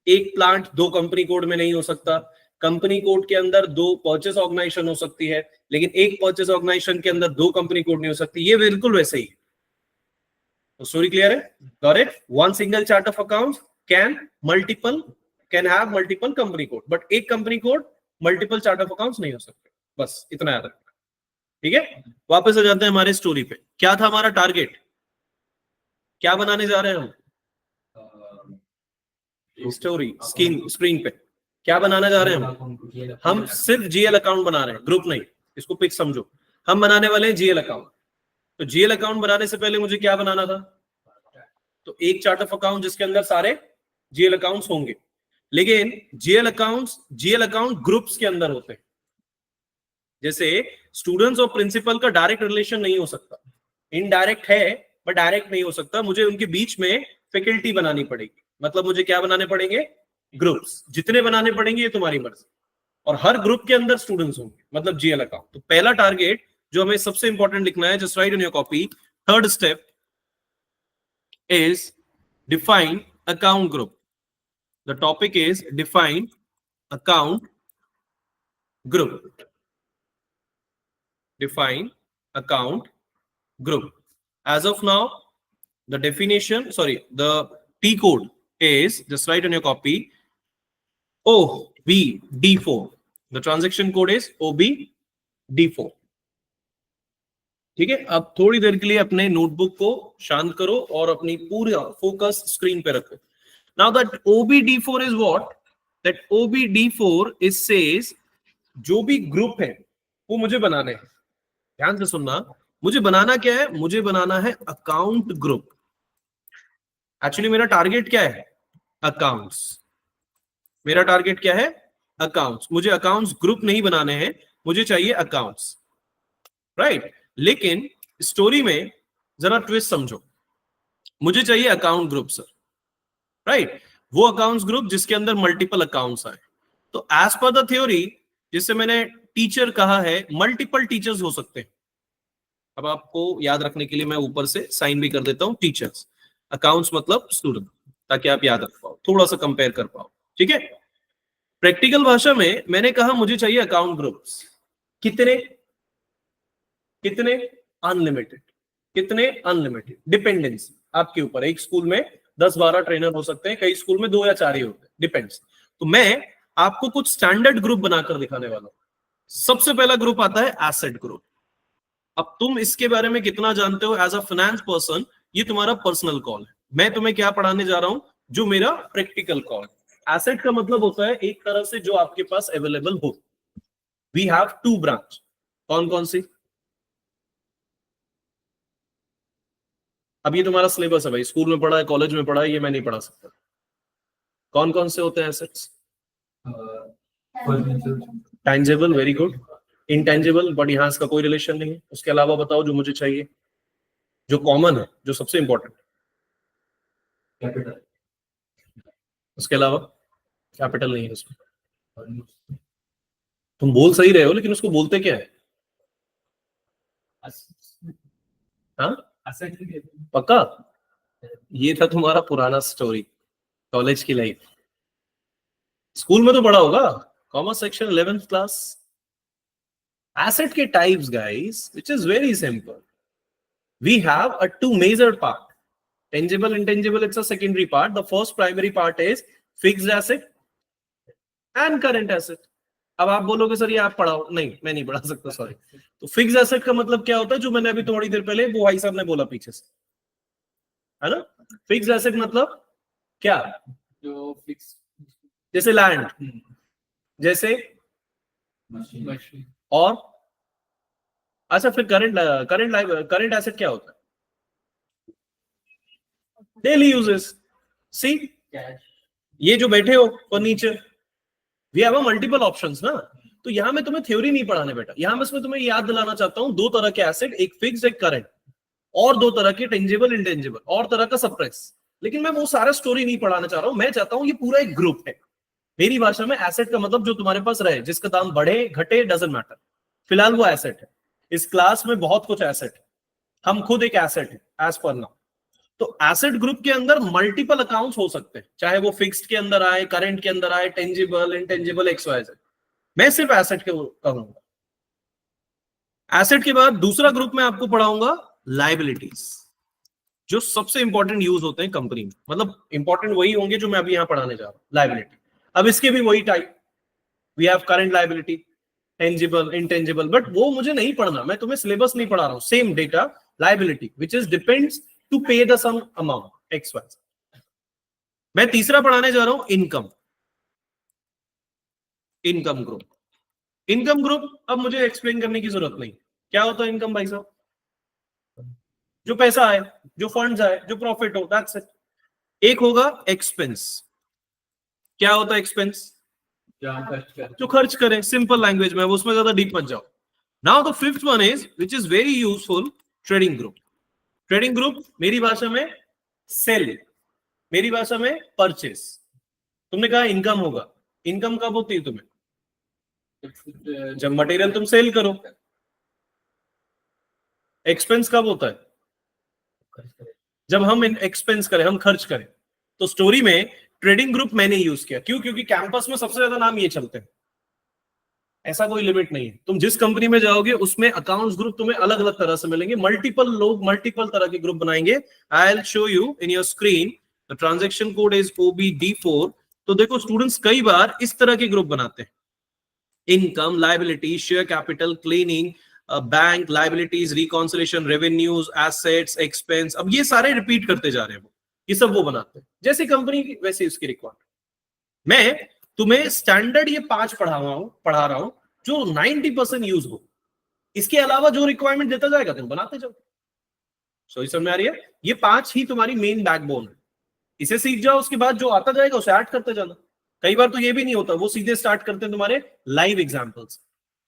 एक प्लांट दो कंपनी कोड में नहीं हो सकता। कंपनी कोड के अंदर दो परचेस ऑर्गेनाइजेशन हो सकती है, लेकिन एक परचेस ऑर्गेनाइजेशन के अंदर दो कंपनी कोड नहीं हो सकती। ये बिल्कुल वैसे ही। तो स्टोरी क्लियर है? Got it? One single chart of accounts can have multiple company code, but एक company code multiple chart of accounts नहीं हो सकते। बस इतना याद रखना, ठीक है? वापस आ जाते हैं हमारे स्टोरी पे। क्या था हमारा टारगेट? क्या बनाने जा रहे हैं हम? स्टोरी स्क्रीन पे क्या बनाने जा रहे हैं हम सिर्फ जीएल अकाउंट बना रहे हैं, ग्रुप नहीं। इसको पिच समझो, हम बनाने वाले हैं जीएल अकाउंट। तो जीएल अकाउंट बनाने से पहले मुझे क्या बनाना था? तो एक चार्ट ऑफ अकाउंट जिसके अंदर सारे जीएल अकाउंट्स होंगे, लेकिन जीएल अकाउंट ग्रुप्स के अंदर होते हैं। जैसे स्टूडेंट्स और प्रिंसिपल का डायरेक्ट रिलेशन नहीं हो सकता, इनडायरेक्ट है बट डायरेक्ट नहीं हो सकता। मुझे उनके बीच में फैकल्टी बनानी पड़ेगी, मतलब मुझे क्या बनाने पड़ेंगे? ग्रुप्स। जितने बनाने पड़ेंगे ये तुम्हारी मर्जी, और हर ग्रुप के अंदर स्टूडेंट्स होंगे, मतलब जीएल अकाउंट। तो पहला टारगेट जो हमें सबसे इंपॉर्टेंट लिखना है, just right in your copy, third step is define account group. The topic is define account group. Define account group. As of now, the the T code is, just write on your copy, OBD4. The transaction code is OBD4. ठीक है? अब थोड़ी देर के लिए अपने notebook को शांत करो और अपनी पूरा फोकस स्क्रीन पे रखो। Now that OBD4 is what? That OBD4 is says जो भी ग्रुप है वो मुझे बनाने हैं। ध्यान से सुनना, मुझे बनाना क्या है? मुझे बनाना है अकाउंट ग्रुप। एक्चुअली मेरा टारगेट क्या है? अकाउंट्स। मेरा टारगेट क्या है? अकाउंट्स, मुझे अकाउंट्स ग्रुप नहीं बनाने हैं, मुझे चाहिए अकाउंट्स, राइट। लेकिन स्टोरी में जरा ट्विस्ट समझो, मुझे चाहिए अकाउंट ग्रुप सर, राइट, वो अकाउंट्स ग्रुप जिसके अंदर मल्टीपल अकाउंट्स आए। तो एज पर द थ्योरी, जिससे मैंने टीचर कहा है, मल्टीपल टीचर्स हो सकते हैं। अब आपको याद रखने के लिए मैं ऊपर से साइन भी कर देता हूं, टीचर्स, अकाउंट्स मतलब स्टूडेंट, ताकि आप याद रख पाओ, थोड़ा सा कंपेयर कर पाओ, ठीक है। प्रैक्टिकल भाषा में मैंने कहा मुझे चाहिए अकाउंट ग्रुप्स, कितने कितने अनलिमिटेड, कितने अनलिमिटेड, डिपेंडेंसी आपके ऊपर। एक स्कूल में 10-12 ट्रेनर हो सकते हैं, कई स्कूल में 2 या 4 ही होते हैं, डिपेंड्स। तो मैं आपको कुछ स्टैंडर्ड ग्रुप बनाकर दिखाने वाला हूं। सबसे पहला ग्रुप आता है एसेट ग्रुप। अब तुम इसके बारे में कितना जानते हो एज अ फाइनेंस पर्सन, ये तुम्हारा पर्सनल कॉल है। मैं तुम्हें क्या पढ़ाने जा रहा हूं, जो मेरा प्रैक्टिकल कॉल है। एसेट का मतलब होता है एक तरह से जो आपके पास अवेलेबल हो। वी हैव 2 ब्रांच, कौन कौन सी? अब ये तुम्हारा सिलेबस है भाई, स्कूल में पढ़ा है, कॉलेज में पढ़ा है, ये मैं नहीं पढ़ा सकता। कौन कौन से होते हैं assets? Tangible, very good. Intangible, but यहां इसका कोई रिलेशन नहीं है। उसके अलावा बताओ जो मुझे चाहिए, जो कॉमन है, जो सबसे इंपॉर्टेंट। कैपिटल। उसके अलावा कैपिटल नहीं है उसमें। तुम बोल सही रहे हो, लेकिन उसको बोलते क्या है? हाँ, पक्का? ये था तुम्हारा पुराना स्टोरी, कॉलेज की लाइफ। स्कूल में तो पढ़ा होगा, commerce section 11th class. Asset के types guys, which is very simple. We have a 2 major part, tangible, intangible, it's a secondary part. The first primary part is fixed asset and current asset. अब आप बोलोगे sir ये आप पढ़ाओ, नहीं मैं नहीं पढ़ा सकता, सॉरी। तो फिक्स्ड एसेट का मतलब क्या होता है, जो मैंने अभी थोड़ी देर पहले वो भाई साहब ने बोला पीछे से, है ना। फिक्स्ड एसेट मतलब क्या? जो फिक्स, जैसे लैंड, जैसे मशीन। और अच्छा, फिर करंट एसेट क्या होता है? Daily uses. सी, ये जो बैठे हो furniture, we have a multiple options ना। तो यहां मैं तुम्हें थ्योरी नहीं पढ़ाने बेटा, यहां बस मैं तुम्हें याद दिलाना चाहता हूं 2 तरह के एसेट, एक फिक्स एक करंट, और 2 तरह के टेंजिबल इंटेंजिबल, और तरह का सप्रेस। लेकिन मैं वो सारा स्टोरी नहीं पढ़ाना चाह रहा हूं, मैं चाहता हूं ये पूरा एक ग्रुप है। मेरी भाषा में एसेट का मतलब जो तुम्हारे पास रहे, जिसका दाम बढ़े घटे डजंट मैटर, फिलहाल वो एसेट है। इस क्लास में बहुत कुछ एसेट है, हम खुद एक एसेट है एज पर नाउ। तो एसेट ग्रुप के अंदर मल्टीपल अकाउंट्स हो सकते हैं, चाहे वो फिक्स्ड के अंदर आए, करंट के अंदर आए, टेंजिबल, इंटेंजिबल, XYZ। मैं सिर्फ एसेट के कहूंगा। एसेट के बाद दूसरा ग्रुप मैं आपको पढ़ाऊंगा लायबिलिटीज, जो सबसे इंपॉर्टेंट यूज होते हैं कंपनी में, मतलब इंपॉर्टेंट वही होंगे जो मैं अभी यहां पढ़ाने जा रहा हूं, लायबिलिटी। अब इसके भी वही type, we have current liability, tangible, intangible, but वो मुझे नहीं पढ़ना, मैं तुम्हें सिलेबस नहीं पढ़ा रहा हूं। Same data, liability which is depends to pay the sum amount XY। मैं तीसरा पढ़ाने जा रहा हूं income, income group. Income group अब मुझे एक्सप्लेन करने की जरूरत नहीं, क्या होता है इनकम भाई साहब? जो पैसा आए, जो फंड्स आए, जो प्रॉफिट हो, दैट्स इट। एक होगा एक्सपेंस। क्या होता है एक्सपेंस? जो खर्च करें, सिंपल लैंग्वेज में, उसमें ज्यादा डीप मत जाओ। Now the fifth one is which is very useful, trading group. Trading group मेरी भाषा में सेल, मेरी भाषा में परचेस। तुमने कहा इनकम होगा, इनकम कब होती है तुम्हें? जब मटेरियल तुम सेल करो। एक्सपेंस कब होता है? जब हम एक्सपेंस करें, हम खर्च करें। तो स्टोरी में ट्रेडिंग ग्रुप मैंने यूज किया, क्यों? क्योंकि कैंपस में सबसे ज्यादा नाम ये चलते हैं, ऐसा कोई लिमिट नहीं है। तुम जिस कंपनी में जाओगे उसमें अकाउंट्स ग्रुप तुम्हें अलग अलग तरह से मिलेंगे, मल्टीपल लोग मल्टीपल तरह के ग्रुप बनाएंगे। आई will show you in your screen, the transaction code is OBD4। तो देखो स्टूडेंट्स कई बार इस तरह के ग्रुप बनाते हैं, income, liability, share capital, cleaning, bank, liabilities, reconciliation, revenues, assets, expense. अब ये सारे रिपीट करते जा रहे हैं, ये सब वो बनाते हैं, जैसे कंपनी की वैसे उसकी रिक्वायरमेंट। मैं तुम्हें स्टैंडर्ड ये 5 पढ़ा रहा हूं जो 90% यूज हो। इसके अलावा जो रिक्वायरमेंट देता जाएगा तुम बनाते जाओ। सही समझ में आ रही है? ये 5 ही तुम्हारी मेन बैकबोन है। इसे सीख जाओ, उसके बाद जो आता जाएगा उसे ऐड करते जाना। कई बार तो ये भी नहीं होता, वो सीधे स्टार्ट करते हैं तुम्हारे लाइव एग्जांपल्स,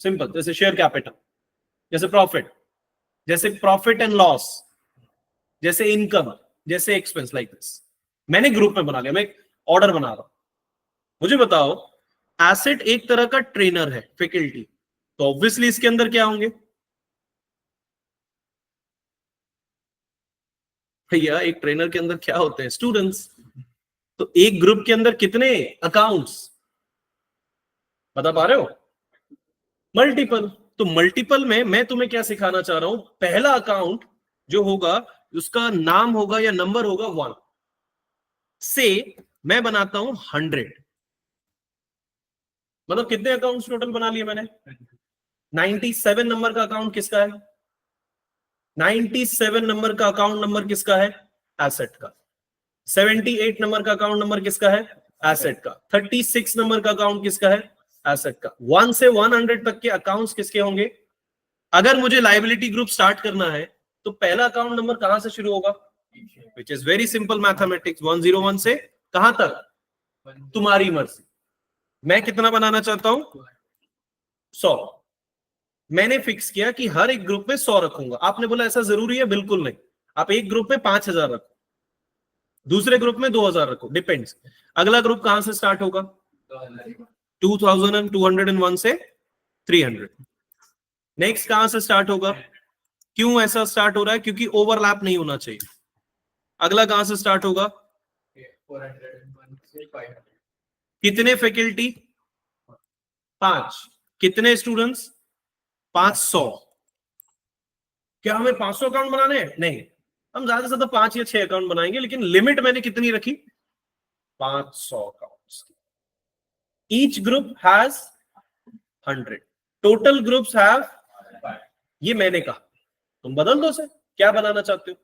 सिंपल, जैसे शेयर कैपिटल, जैसे प्रॉफिट एंड लॉस, जैसे इनकम, जैसे एक्सपेंस, लाइक दिस। मैंने ग्रुप में बना लिया, मैं एक ऑर्डर बना रहा हूं। मुझे बताओ, एसेट एक तरह का ट्रेनर है, फैकल्टी, तो ऑब्वियसली इसके अंदर क्या होंगे भैया? एक ट्रेनर के अंदर क्या होते हैं? स्टूडेंट्स। तो एक ग्रुप के अंदर कितने अकाउंट्स बता पा रहे हो? मल्टीपल। तो मल्टीपल में मैं तुम्हें क्या सिखाना चाह रहा हूं, पहला अकाउंट जो होगा उसका नाम होगा या नंबर होगा 1 से मैं बनाता हूं 100, मतलब कितने अकाउंट्स टोटल बना लिए मैंने? 97 नंबर का अकाउंट किसका है? 97 नंबर का अकाउंट नंबर किसका है? एसेट का। 78 नंबर का अकाउंट नंबर किसका है? एसेट का। 36 नंबर का अकाउंट किसका है? एसेट का। 1 से 100 तक के अकाउंट्स किसके होंगे? अगर मुझे लाइबिलिटी ग्रुप स्टार्ट करना है तो पहला अकाउंट नंबर कहां से शुरू होगा? Which is very simple mathematics, 101 से कहां तक? तुम्हारी मर्जी। मैं कितना बनाना चाहता हूं? 100। मैंने फिक्स किया कि हर एक ग्रुप में 100 रखूंगा। आपने बोला ऐसा जरूरी है? बिल्कुल नहीं। आप एक ग्रुप में 5000 रखो, दूसरे ग्रुप में 2000 रखो, डिपेंड्स। अगला ग्रुप कहां से स्टार्ट होगा? 2201 से 300। नेक्स्ट कहां से स्टार्ट होगा? क्यों ऐसा स्टार्ट हो रहा है? क्योंकि ओवरलैप नहीं होना चाहिए। अगला कहां से स्टार्ट होगा? 401 से 500। कितने फैकल्टी? 5। कितने स्टूडेंट्स? 500। क्या हमें 500 अकाउंट बनाने हैं? नहीं, हम ज्यादा से ज्यादा 5 या 6 अकाउंट बनाएंगे, लेकिन लिमिट मैंने कितनी रखी? 500 accounts. Each group has 100, total groups have, ये मैंने कहा। तुम बदल दो से, क्या बनाना चाहते हो?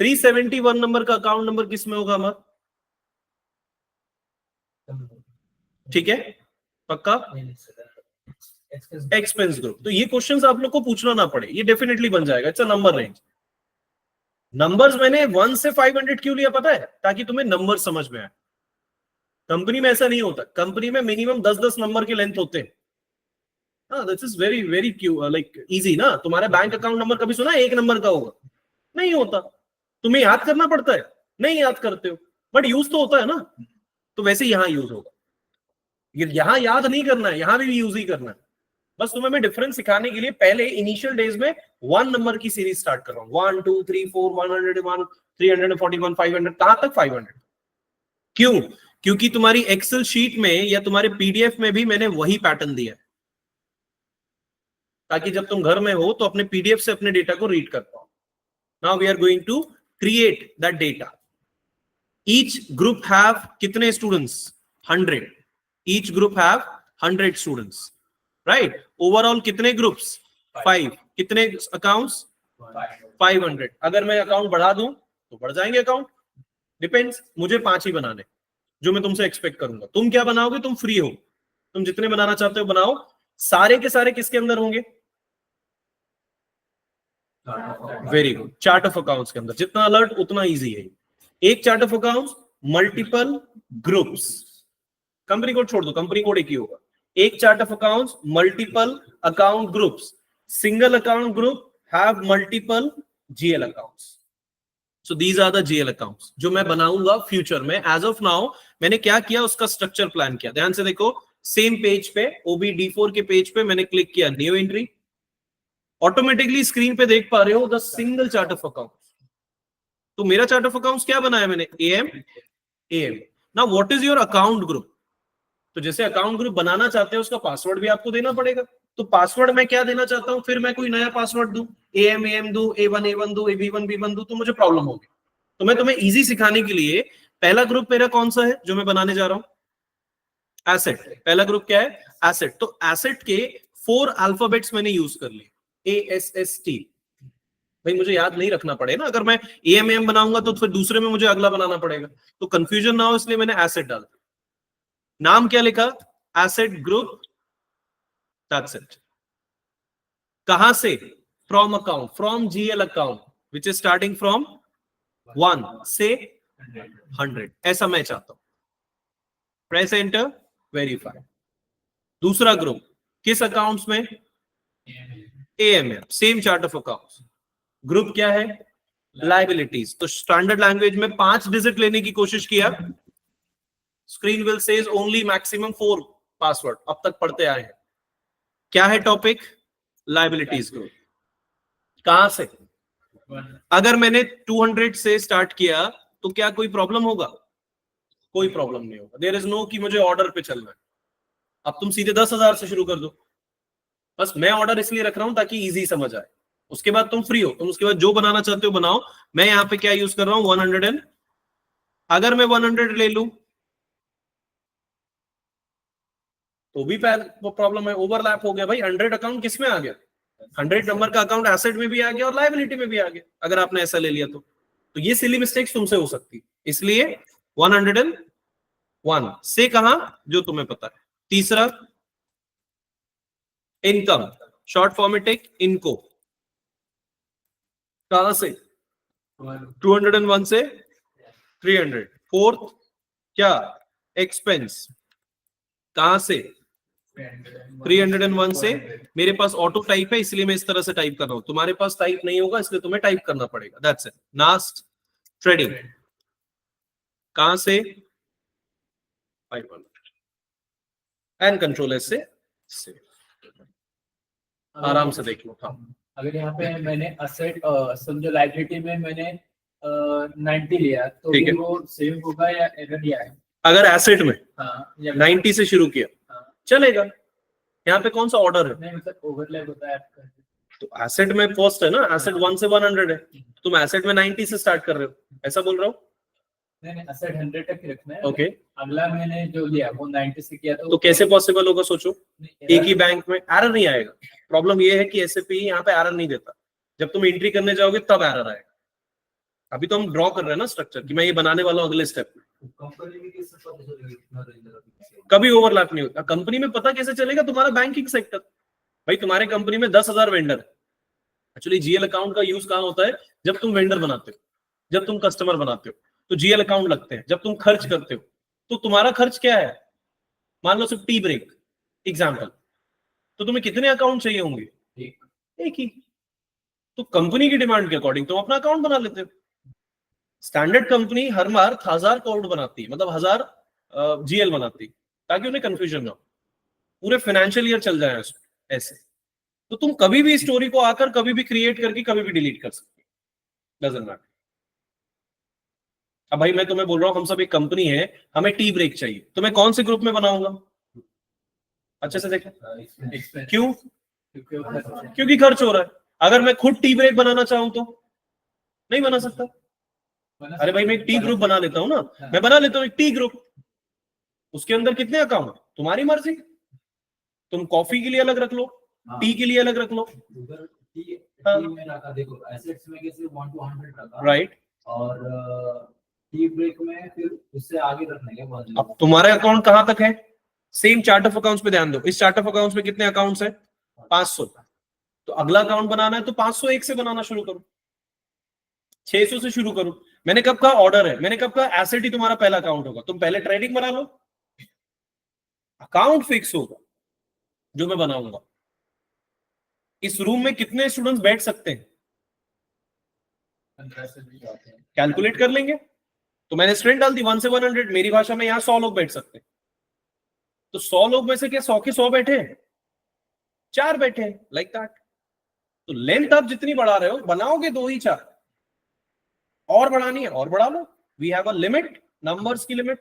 371 नंबर का अकाउंट नंबर किसमें होगा हमारा? ठीक है, पक्का? Expense group. तो ये क्वेश्चंस आप लोग को पूछना ना पड़े, ये डेफिनेटली बन जाएगा। It's a number range. Numbers मैंने 1 से 500 क्यों लिया पता है? ताकि तुम्हें नंबर समझ में आए। कंपनी में ऐसा नहीं होता, कंपनी में मिनिमम 10-10 नंबर के लेंथ होते हैं। हाँ, this is very very like easy ना। तुम्हारे बैंक अकाउंट नंबर कभी सुना है 1 नंबर का होगा? नहीं होता। तुम्हें याद करना पड़ता है? नहीं याद करते हो, बट यूज तो होता है ना। तो वैसे यहां यूज होगा। यहां याद नहीं करना है, यहां भी यूज ही करना है। बस तुम्हें मैं डिफरेंस सिखाने के लिए पहले इनिशियल डेज में 1 नंबर की सीरीज स्टार्ट कर रहा हूं। 1 2 3 4 101 341 500, कहां तक? 500। क्यों? क्योंकि तुम्हारी एक्सेल शीट में या तुम्हारे पीडीएफ में भी मैंने वही पैटर्न दिया है, ताकि जब तुम घर में हो तो अपने पीडीएफ से अपने डेटा को रीड कर पाओ। Now we are going to create that data. Each group have कितने students? 100। Each group have 100 students, right? Overall कितने ग्रुप्स? 5। कितने अकाउंट्स? 500। अगर मैं अकाउंट बढ़ा दूं तो बढ़ जाएंगे अकाउंट, डिपेंड्स। मुझे 5 ही बनाने जो मैं तुमसे एक्सपेक्ट करूंगा। तुम क्या बनाओगे? तुम फ्री हो, तुम जितने बनाना चाहते हो बनाओ। सारे के सारे किसके अंदर होंगे? Very good, chart of accounts के अंदर। जितना अलर्ट उतना इजी है। एक chart of accounts, multiple groups. Company code छोड़ दो, कंपनी कोड एक ही होगा। एक chart of accounts, multiple account groups. Single account group have multiple GL accounts. So these are the GL accounts जो मैं बनाऊंगा फ्यूचर में। एज ऑफ नाउ मैंने क्या किया, उसका स्ट्रक्चर प्लान किया। ध्यान से देखो, सेम पेज पे OBD4 के पेज पे मैंने क्लिक किया न्यू एंट्री। ऑटोमेटिकली स्क्रीन पे देख पा रहे हो the single chart of account. तो मेरा चार्ट ऑफ अकाउंट्स क्या बनाया मैंने? AM। Now what is your account group? तो जैसे अकाउंट ग्रुप बनाना चाहते हैं उसका पासवर्ड भी आपको देना पड़ेगा। तो पासवर्ड मैं क्या देना चाहता हूं? फिर मैं कोई नया पासवर्ड दूं, AM दूं, A1 दूं, B1 दूं, तो मुझे प्रॉब्लम होगी। तो मैं तुम्हें इजी सिखाने के लिए, पहला ग्रुप मेरा कौन सा है जो मैं बनाने जा रहा हूं? एसेट। पहला ग्रुप क्या है? एसेट। तो एसेट के 4 अल्फाबेट्स मैंने यूज कर लिए, ASST। भाई मुझे याद नहीं रखना पड़े ना, अगर मैं AM बनाऊंगा तो फिर दूसरे में मुझे अगला बनाना पड़ेगा, तो कंफ्यूजन ना हो इसलिए मैंने एसेट डाल दिया। नाम क्या लिखा? Asset group. That's it. कहां से? From account, from GL account which is starting from 1 से 100। ऐसा मैं चाहता हूं। Press enter, verify. दूसरा ग्रुप किस अकाउंट्स में? AML, same chart of accounts. Group क्या है? लायबिलिटीज। तो स्टैंडर्ड लैंग्वेज में 5 डिजिट लेने की कोशिश किया। Screen will says only maximum 4 password, अब तक पढ़ते आए हैं। क्या है टॉपिक? Liabilities group. कहां से? अगर मैंने 200 से स्टार्ट किया तो क्या कोई प्रॉब्लम होगा? कोई प्रॉब्लम नहीं होगा। देयर इज नो कि मुझे ऑर्डर पे चलना है। अब तुम सीधे 10,000 से शुरू कर दो। बस मैं ऑर्डर इसलिए रख रहा हूं ताकि इजी समझ आए। उसके बाद तुम फ्री हो, तुम उसके बाद जो बनाना चाहते हो बनाओ। मैं यहां पे क्या यूज कर रहा हूं? 100 अगर मैं 100 ले लूं तो भी प्रॉब्लम है, ओवरलैप हो गया भाई। 100 अकाउंट किस में आ गया? 100 नंबर का अकाउंट एसेट में भी आ गया और लायबिलिटी में भी आ गया, अगर आपने ऐसा ले लिया तो ये सिली मिस्टेक्स तुमसे हो सकती है। इसलिए 101 से कहा जो तुम्हें पता है। तीसरा इनकम, शॉर्ट फॉर्म में टेक इनको। कहां से? 201 से 300। फोर्थ क्या? एक्सपेंस। कहां से? 301 से। मेरे पास ऑटो टाइप है इसलिए मैं इस तरह से टाइप कर रहा हूं, तुम्हारे पास टाइप नहीं होगा इसलिए तुम्हें टाइप करना पड़ेगा। That's it. Last trading. कहां से? 500 एंड कंट्रोल एस से। आराम से देख लो। हाँ, अगर यहाँ पे मैंने असेट समझो लायबिलिटी में मैंने 90 लिया तो ठीक है। वो सेव होगा या एरर ही आएगा? अगर एसेट में हाँ, या 90 से शुरू किया हाँ। चलेगा। यहाँ पे कौन सा ऑर्डर है? नहीं मतलब ओवरलैप होता है आपका। तो एसेट में फर्स्ट है ना, एसेट 1 से 100 है, तुम एसेट में 90 से स्टार्ट कर रहे हो, ऐसा बोल रहा हूँ। नहीं असेट 100 तक ही रखना है। ओके, अगला मैंने जो लिया वो 90 से किया तो कैसे पॉसिबल होगा? सोचो, नहीं, एक ही बैंक में एरर नहीं आएगा। प्रॉब्लम ये है कि SAP यहाँ पे एरर नहीं देता। जब तुम एंट्री करने जाओगे तब एरर आएगा। अभी तो हम ड्रॉ कर रहे हैं ना स्ट्रक्चर कि मैं ये बनाने वाला हूँ अगले स्टेप में। कभी ओवरलैप नहीं होता। कंपनी में पता कैसे चलेगा? तुम्हारा बैंकिंग सेक्टर, भाई तुम्हारे कंपनी में 10,000 वेंडर है। एक्चुअली GL अकाउंट का यूज कहां होता है? जब तुम वेंडर बनाते हो, जब तुम कस्टमर बनाते हो तो GL अकाउंट लगते हैं। जब तुम खर्च करते हो तो तुम्हारा खर्च क्या है? मान लो सिर्फ टी ब्रेक एग्जाम्पल, तो तुम्हें कितने अकाउंट चाहिए होंगे? एक ही। तो कंपनी की डिमांड के अकॉर्डिंग तुम अपना अकाउंट बना लेते हो। स्टैंडर्ड कंपनी हर बार 1000 कोड बनाती है, मतलब 1000 GL बनाती है ताकि उन्हें कंफ्यूजन ना हो, पूरे फाइनेंशियल ईयर चल जाए उसमें ऐसे। तो तुम कभी भी स्टोरी को आकर कभी भी क्रिएट करके कभी भी डिलीट कर सकते हो, डजंट मैटर। अब भाई मैं तुम्हें बोल रहा हूं हम सब एक कंपनी है, हमें टी ब्रेक चाहिए, तो मैं कौन से ग्रुप में बनाऊंगा? अच्छे से देखो। क्यों? क्योंकि खर्च हो रहा है। अगर मैं खुद टी ब्रेक बनाना चाहूं तो नहीं बना सकता। अरे भाई मैं एक टी ग्रुप बना लेता हूं ना, मैं बना लेता हूं एक टी ग्रुप। उसके अंदर कितने अकाउंट? तुम्हारी मर्जी। तुम कॉफी के लिए अलग रख लो, टी के लिए अलग रख लो। देखो एसेट्स में कैसे 1 to 100 रखा, राइट। और टी ब्रेक में फिर उससे आगे रखने के बाद अब तुम्हारे अकाउंट कहां तक है? सेम चार्ट ऑफ अकाउंट्स पे ध्यान दो। इस चार्ट ऑफ अकाउंट्स में कितने अकाउंट्स हैं? 500। तो अगला अकाउंट बनाना है तो 501 से बनाना शुरू करो, 600 से शुरू करो। मैंने कब कहा ऑर्डर है? मैंने कब कहा एसेट ही तुम्हारा पहला अकाउंट होगा? तुम पहले ट्रेडिंग बना लो, अकाउंट फिक्स होगा जो मैं बनाऊंगा। इस रूम में कितने स्टूडेंट्स बैठ सकते हैं? कैलकुलेट कर लेंगे। तो मैंने स्ट्रेंथ डाल दी 1 से 100, मेरी भाषा में यहां 100 लोग बैठ सकते हैं। तो 100 लोग में से क्या 100 के 100 बैठे हैं? 4 बैठे हैं, लाइक दैट। तो लेंथ आप जितनी बढ़ा रहे हो, बनाओगे 2 ही 4, और बढ़ानी है और बढ़ा लो। We have a limit, numbers की लिमिट।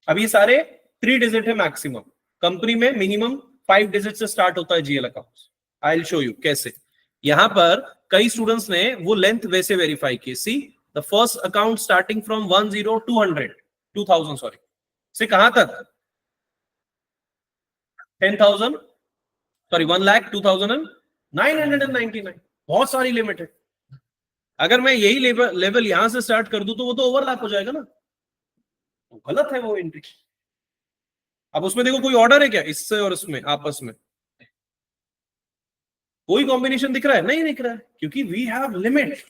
अब ये सारे 3 डिजिट है मैक्सिमम। कंपनी में मिनिमम 5 डिजिट से स्टार्ट होता है GL account. I will show you कैसे। यहां पर कई स्टूडेंट्स ने वो लेंथ वैसे वेरीफाई की। See the first account starting from 2000 sorry से कहां तक? 10,000 सॉरी 1,02,999। बहुत सारी लिमिट है। अगर मैं यही लेवल यहां से स्टार्ट कर दूं तो वो तो ओवरलैप हो जाएगा ना, तो गलत है वो एंट्री। अब उसमें देखो कोई ऑर्डर है क्या इससे और इसमें आपस में? कोई कॉम्बिनेशन दिख रहा है? नहीं दिख रहा है, क्योंकि we have limit,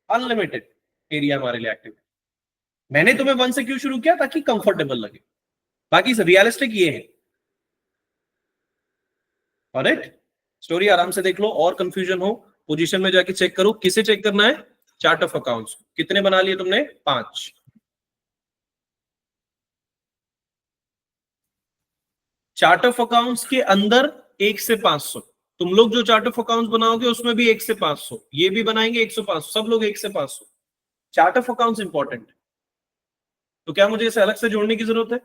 unlimited area हमारे लिए एक्टिव। मैंने तुम्हें 1 से क्यों शुरू किया? ताकि कंफर्टेबल लगे। बाकी रियलिस्टिक ये है। ऑलराइट, स्टोरी आराम से देख लो, और कंफ्यूजन हो पोजीशन में जाके चेक करो। किसे चेक करना है? Chart of accounts. कितने बना लिए तुमने? 5। चार्ट ऑफ अकाउंट्स के अंदर 1 से 500। तुम लोग जो चार्ट ऑफ अकाउंट्स बनाओगे उसमें भी 1 से 500, ये भी बनाएंगे 1 से 500, सब लोग 1 से 500। Chart of accounts important. तो क्या मुझे इसे अलग से जोड़ने की जरूरत है?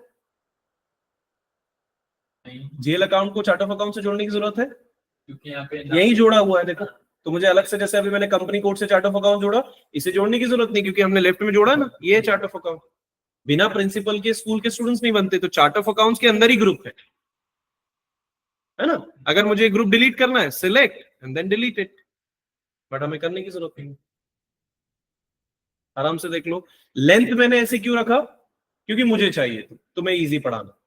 जेल अकाउंट को चार्ट ऑफ अकाउंट से जोड़ने की जरूरत है? क्योंकि यहाँ पे यही जोड़ा हुआ है, देखो। तो मुझे अलग से, जैसे अभी मैंने कंपनी कोड से चार्ट ऑफ अकाउंट जोड़ा, इसे जोड़ने की जरूरत नहीं, क्योंकि हमने लेफ्ट में जोड़ा ना, ये चार्ट ऑफ अकाउंट। बिना प्रिंसिपल के स्कूल के स्टूडेंट्स नहीं बनते, तो चार्ट ऑफ अकाउंट्स के अंदर ही ग्रुप है ना। अगर मुझे ग्रुप डिलीट करना है, select and then delete it, but हमें करने की जरूरत नहीं। आराम से देख लो। लेंथ मैंने ऐसे क्यों रखा? क्योंकि मुझे चाहिए, तुम्हें इजी पढ़ाना।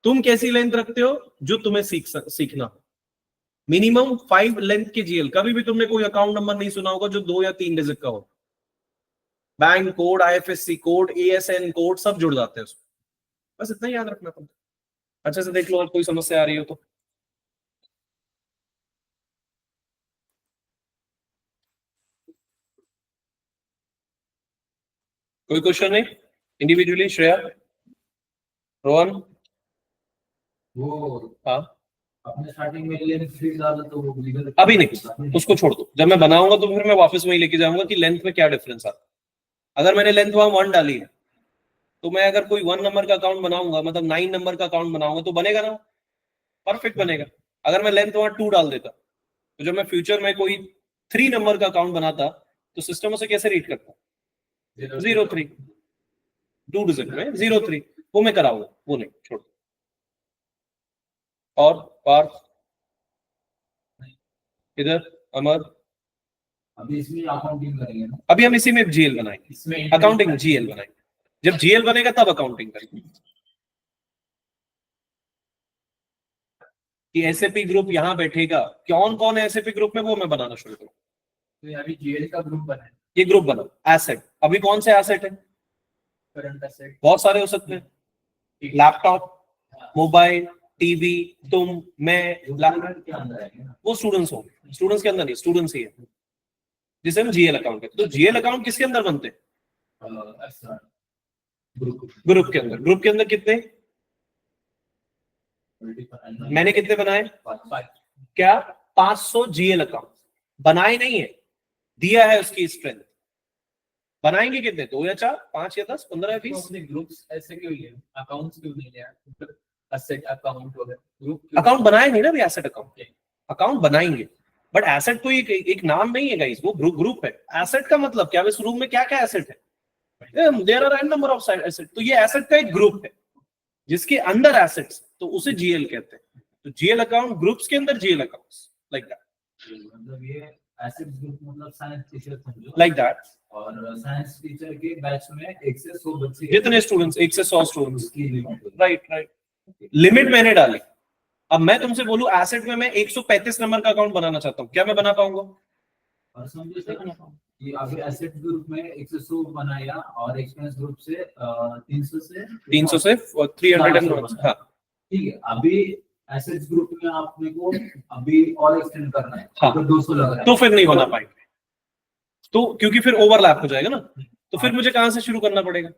तुम कैसी लेंथ रखते हो? जो तुम्हें सीखना। मिनिमम 5 लेंथ के जीएल। कभी भी तुमने कोई अकाउंट नंबर नहीं सुना होगा जो 2 या 3 डिजिट का हो। Bank code, IFSC code, ASN code, सब जुड़ जाते हैं उसमें। बस इतना ही याद रखना पड़ता है। अच्छे से देख लो, और कोई समस्या आ रही हो तो। कोई क्वेश्चन नहीं? इंडिविजुअली श्रेया, रोहन। वो हाँ, अपने स्टार्टिंग में लेंथ फिर डाला तो वो लीगल अभी नहीं, उसको छोड़ दो। जब मैं बनाऊंगा तो फिर मैं वापस वही लेके जाऊंगा कि लेंथ में क्या डिफरेंस आता है। अगर मैंने लेंथ वहां 1 डाली है, तो मैं अगर कोई 1 नंबर का अकाउंट बनाऊंगा, मतलब 9 नंबर का अकाउंट बनाऊंगा, तो बनेगा ना, परफेक्ट बनेगा। अगर मैं लेंथ वहां 2 डाल देता, तो जब मैं फ्यूचर में कोई 3 नंबर का अकाउंट बनाता, तो सिस्टम उसे कैसे रीड करता? 03, 2 डिजिट में 03, वो मैं कराऊंगा, वो नहीं, छोड़। और पार्थ, इधर अमर। अभी इसमें अकाउंटिंग करेंगे ना, अभी हम इसी में जीएल बनाएंगे, इसमें अकाउंटिंग जीएल बनाएंगे। जब जीएल बनेगा तब अकाउंटिंग करेंगे। कि एसएपी ग्रुप यहाँ बैठेगा, कौन कौन है एसएपी ग्रुप में, वो मैं बनाना शुरू करूँ। तो अभी जीएल का ग्रुप बना है, ये ग्रुप बना एसेट। अभी कौन से एसेट है? करंट एसेट बहुत सारे हो सकते हैं। लैपटॉप, मोबाइल, टीवी, तुम, मैं, के अंदर है ना, वो स्टूडेंट्स होंगे। स्टूडेंट्स के अंदर नहीं, स्टूडेंट्स ही है, जिसे हम जीएल अकाउंट कहते हैं। तो जीएल अकाउंट किसके अंदर बनते हैं? ग्रुप के अंदर। ग्रुप के अंदर कितने? मैंने कितने बनाए? क्या 500 जीएल अकाउंट बनाए नहीं है, दिया है उसकी स्ट्रेंथ। बनाएंगे कितने? 2 या 4, 5 या 10, 15 या 20? अपने ग्रुप्स ऐसे क्यों लिए, अकाउंट्स क्यों नहीं लिया, एसेट अकाउंट वगैरह ग्रुप अकाउंट बनाए नहीं ना अभी, एसेट अकाउंट। अकाउंट बनाएंगे, बट एसेट कोई एक नाम नहीं है गाइस, वो ग्रुप है। एसेट का मतलब क्या? इस रूम में क्या क्या एसेट है? There are an number of asset. तो ये एसेट का एक ग्रुप है जिसके अंदर एसेट्स, तो उसे जीएल कहते हैं। तो जीएल अकाउंट ग्रुप्स के अंदर जीएल अकाउंट्स, लाइक दैट। मतलब ये एसेट ग्रुप मतलब साइंस टीचर समझो, लाइक दैट। और साइंस टीचर के बैच में 1 से 100 बच्चे, जितने स्टूडेंट्स, 1 से 100 स्टूडेंट्स। की लिमिट, राइट। लिमिट मैंने डाली। अब मैं तुमसे बोलूं एसेट में मैं 135 नंबर का अकाउंट बनाना चाहता हूं, क्या मैं बना पाऊंगा? और समझो कि अभी एसेट ग्रुप में 1 से 100 बनाया, और एक्सपेंस ग्रुप से 300 से 300 हाँ, ठीक है। अभी एसेट्स ग्रुप में आपने को अभी और एक्सटेंड करना है, हाँ, तो 200 लग रहा है, तो फिर नहीं बना पाएंगे, तो क्योंकि फिर ओवरलैप हो जाएगा ना। तो फिर मुझे कहां से शुरू करना पड़ेगा?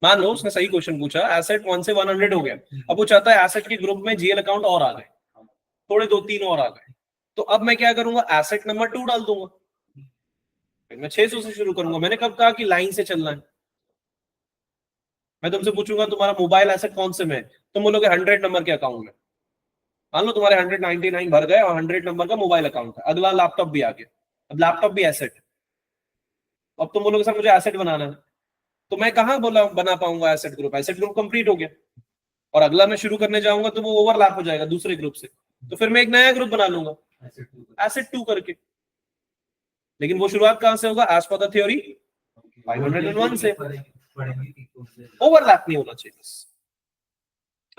मान लो उसने सही क्वेश्चन पूछा, एसेट 1 से 100 हो गया, अब वो चाहता है एसेट के ग्रुप में जीएल अकाउंट और आ गए, थोड़े 2-3 और आ गए, तो अब मैं क्या करूंगा? एसेट नंबर 2 डाल दूंगा, फिर मैं 600 से शुरू करूंगा। मैंने कब कहा कि लाइन से चलना है? मैं तुमसे पूछूंगा तुम्हारा मोबाइल एसेट कौन से में है, तुम बोलोगे 100 नंबर के अकाउंट में। मान लो तुम्हारे 199 भर गए और 100 नंबर का मोबाइल अकाउंट है, अगला लैपटॉप भी आ गया, अब लैपटॉप भी एसेट है। अब तुम बोलोगे सर मुझे एसेट बनाना है, तो मैं कहां बना पाऊंगा asset group? Asset group complete हो गया, और अगला मैं शुरू करने जाऊंगा तो वो ओवरलैप हो जाएगा दूसरे ग्रुप से, तो फिर मैं एक नया ग्रुप बना लूंगा एसेट 2 करके। लेकिन वो शुरुआत कहां से होगा? एज पर द थ्योरी 501 से। ओवरलैप नहीं होना चाहिए बस।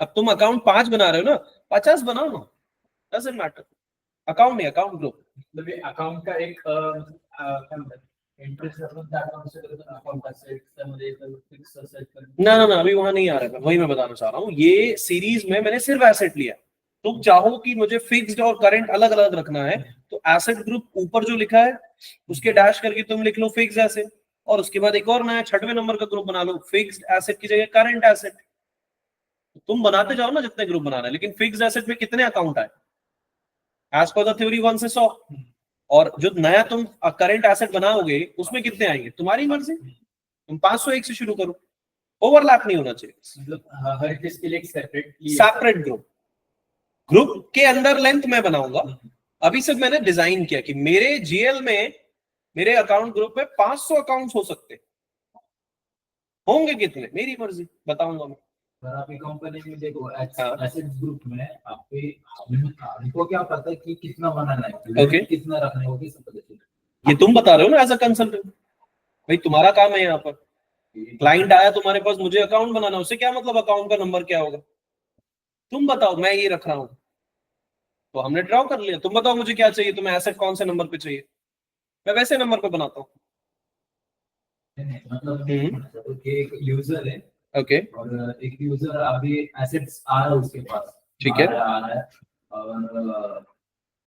अब तुम अकाउंट 5 बना रहे हो ना, 50 बनाओ ना, डजंट मैटर। अकाउंट नहीं, अकाउंट ग्रुप। मतलब ये अकाउंट का एक इंटरेस्ट अकाउंट से अकाउंट असेट्स मध्ये फिक्स असेट ना अभी वहां नहीं आ रहा है, वही मैं बताना चाह रहा हूँ। ये सीरीज में मैंने सिर्फ एसेट लिया। तुम चाहो कि मुझे फिक्स्ड और करंट अलग अलग रखना है, तो एसेट ग्रुप ऊपर जो लिखा है उसके डैश करके तुम लिख लो फिक्स्ड एसेट, और उसके बाद एक और नया 6वें नंबर का ग्रुप बना लो, फिक्स्ड एसेट की जगह करंट एसेट। तुम बनाते जाओ ना जितने ग्रुप बनाना है, लेकिन फिक्स्ड एसेट में कितने अकाउंट आए? एज पर द थ्योरी 1 से 100, और जो नया तुम करंट एसेट बनाओगे उसमें कितने आएंगे? तुम्हारी मर्जी, तुम 501 से शुरू करो, ओवरलैप नहीं होना चाहिए। मतलब हर चीज के लिए एक सेपरेट ग्रुप के अंदर लेंथ मैं बनाऊंगा। अभी सिर्फ मैंने डिजाइन किया कि मेरे जीएल में, मेरे अकाउंट ग्रुप में 500 अकाउंट्स हो सकते, होंगे कितने मेरी मर्जी, बताऊंगा मैं। अगर आपकी कंपनी में देखो एसेट ग्रुप में हमको क्या पता है कि कितना बनाना है, Okay. कितना रखना है, वो कैसे पता चलेगा? ये तुम बता रहे हो ना एज अ कंसल्टेंट, भाई तुम्हारा काम है यहाँ पर। क्लाइंट आया तुम्हारे पास, मुझे अकाउंट बनाना, उससे क्या मतलब अकाउंट का नंबर क्या होगा? तुम बताओ, मैं ये रख रहा हूं तो हमने ड्रॉ कर लिया। तुम बताओ मुझे क्या चाहिए, तुम्हें एसेट कौन से नंबर पे चाहिए, मैं वैसे नंबर पे बनाता हूँ। मतलब एक यूजर है, ओके, और एक यूजर अभी एसेट्स आ रहा है उसके पास, ठीक है। आ रहा है और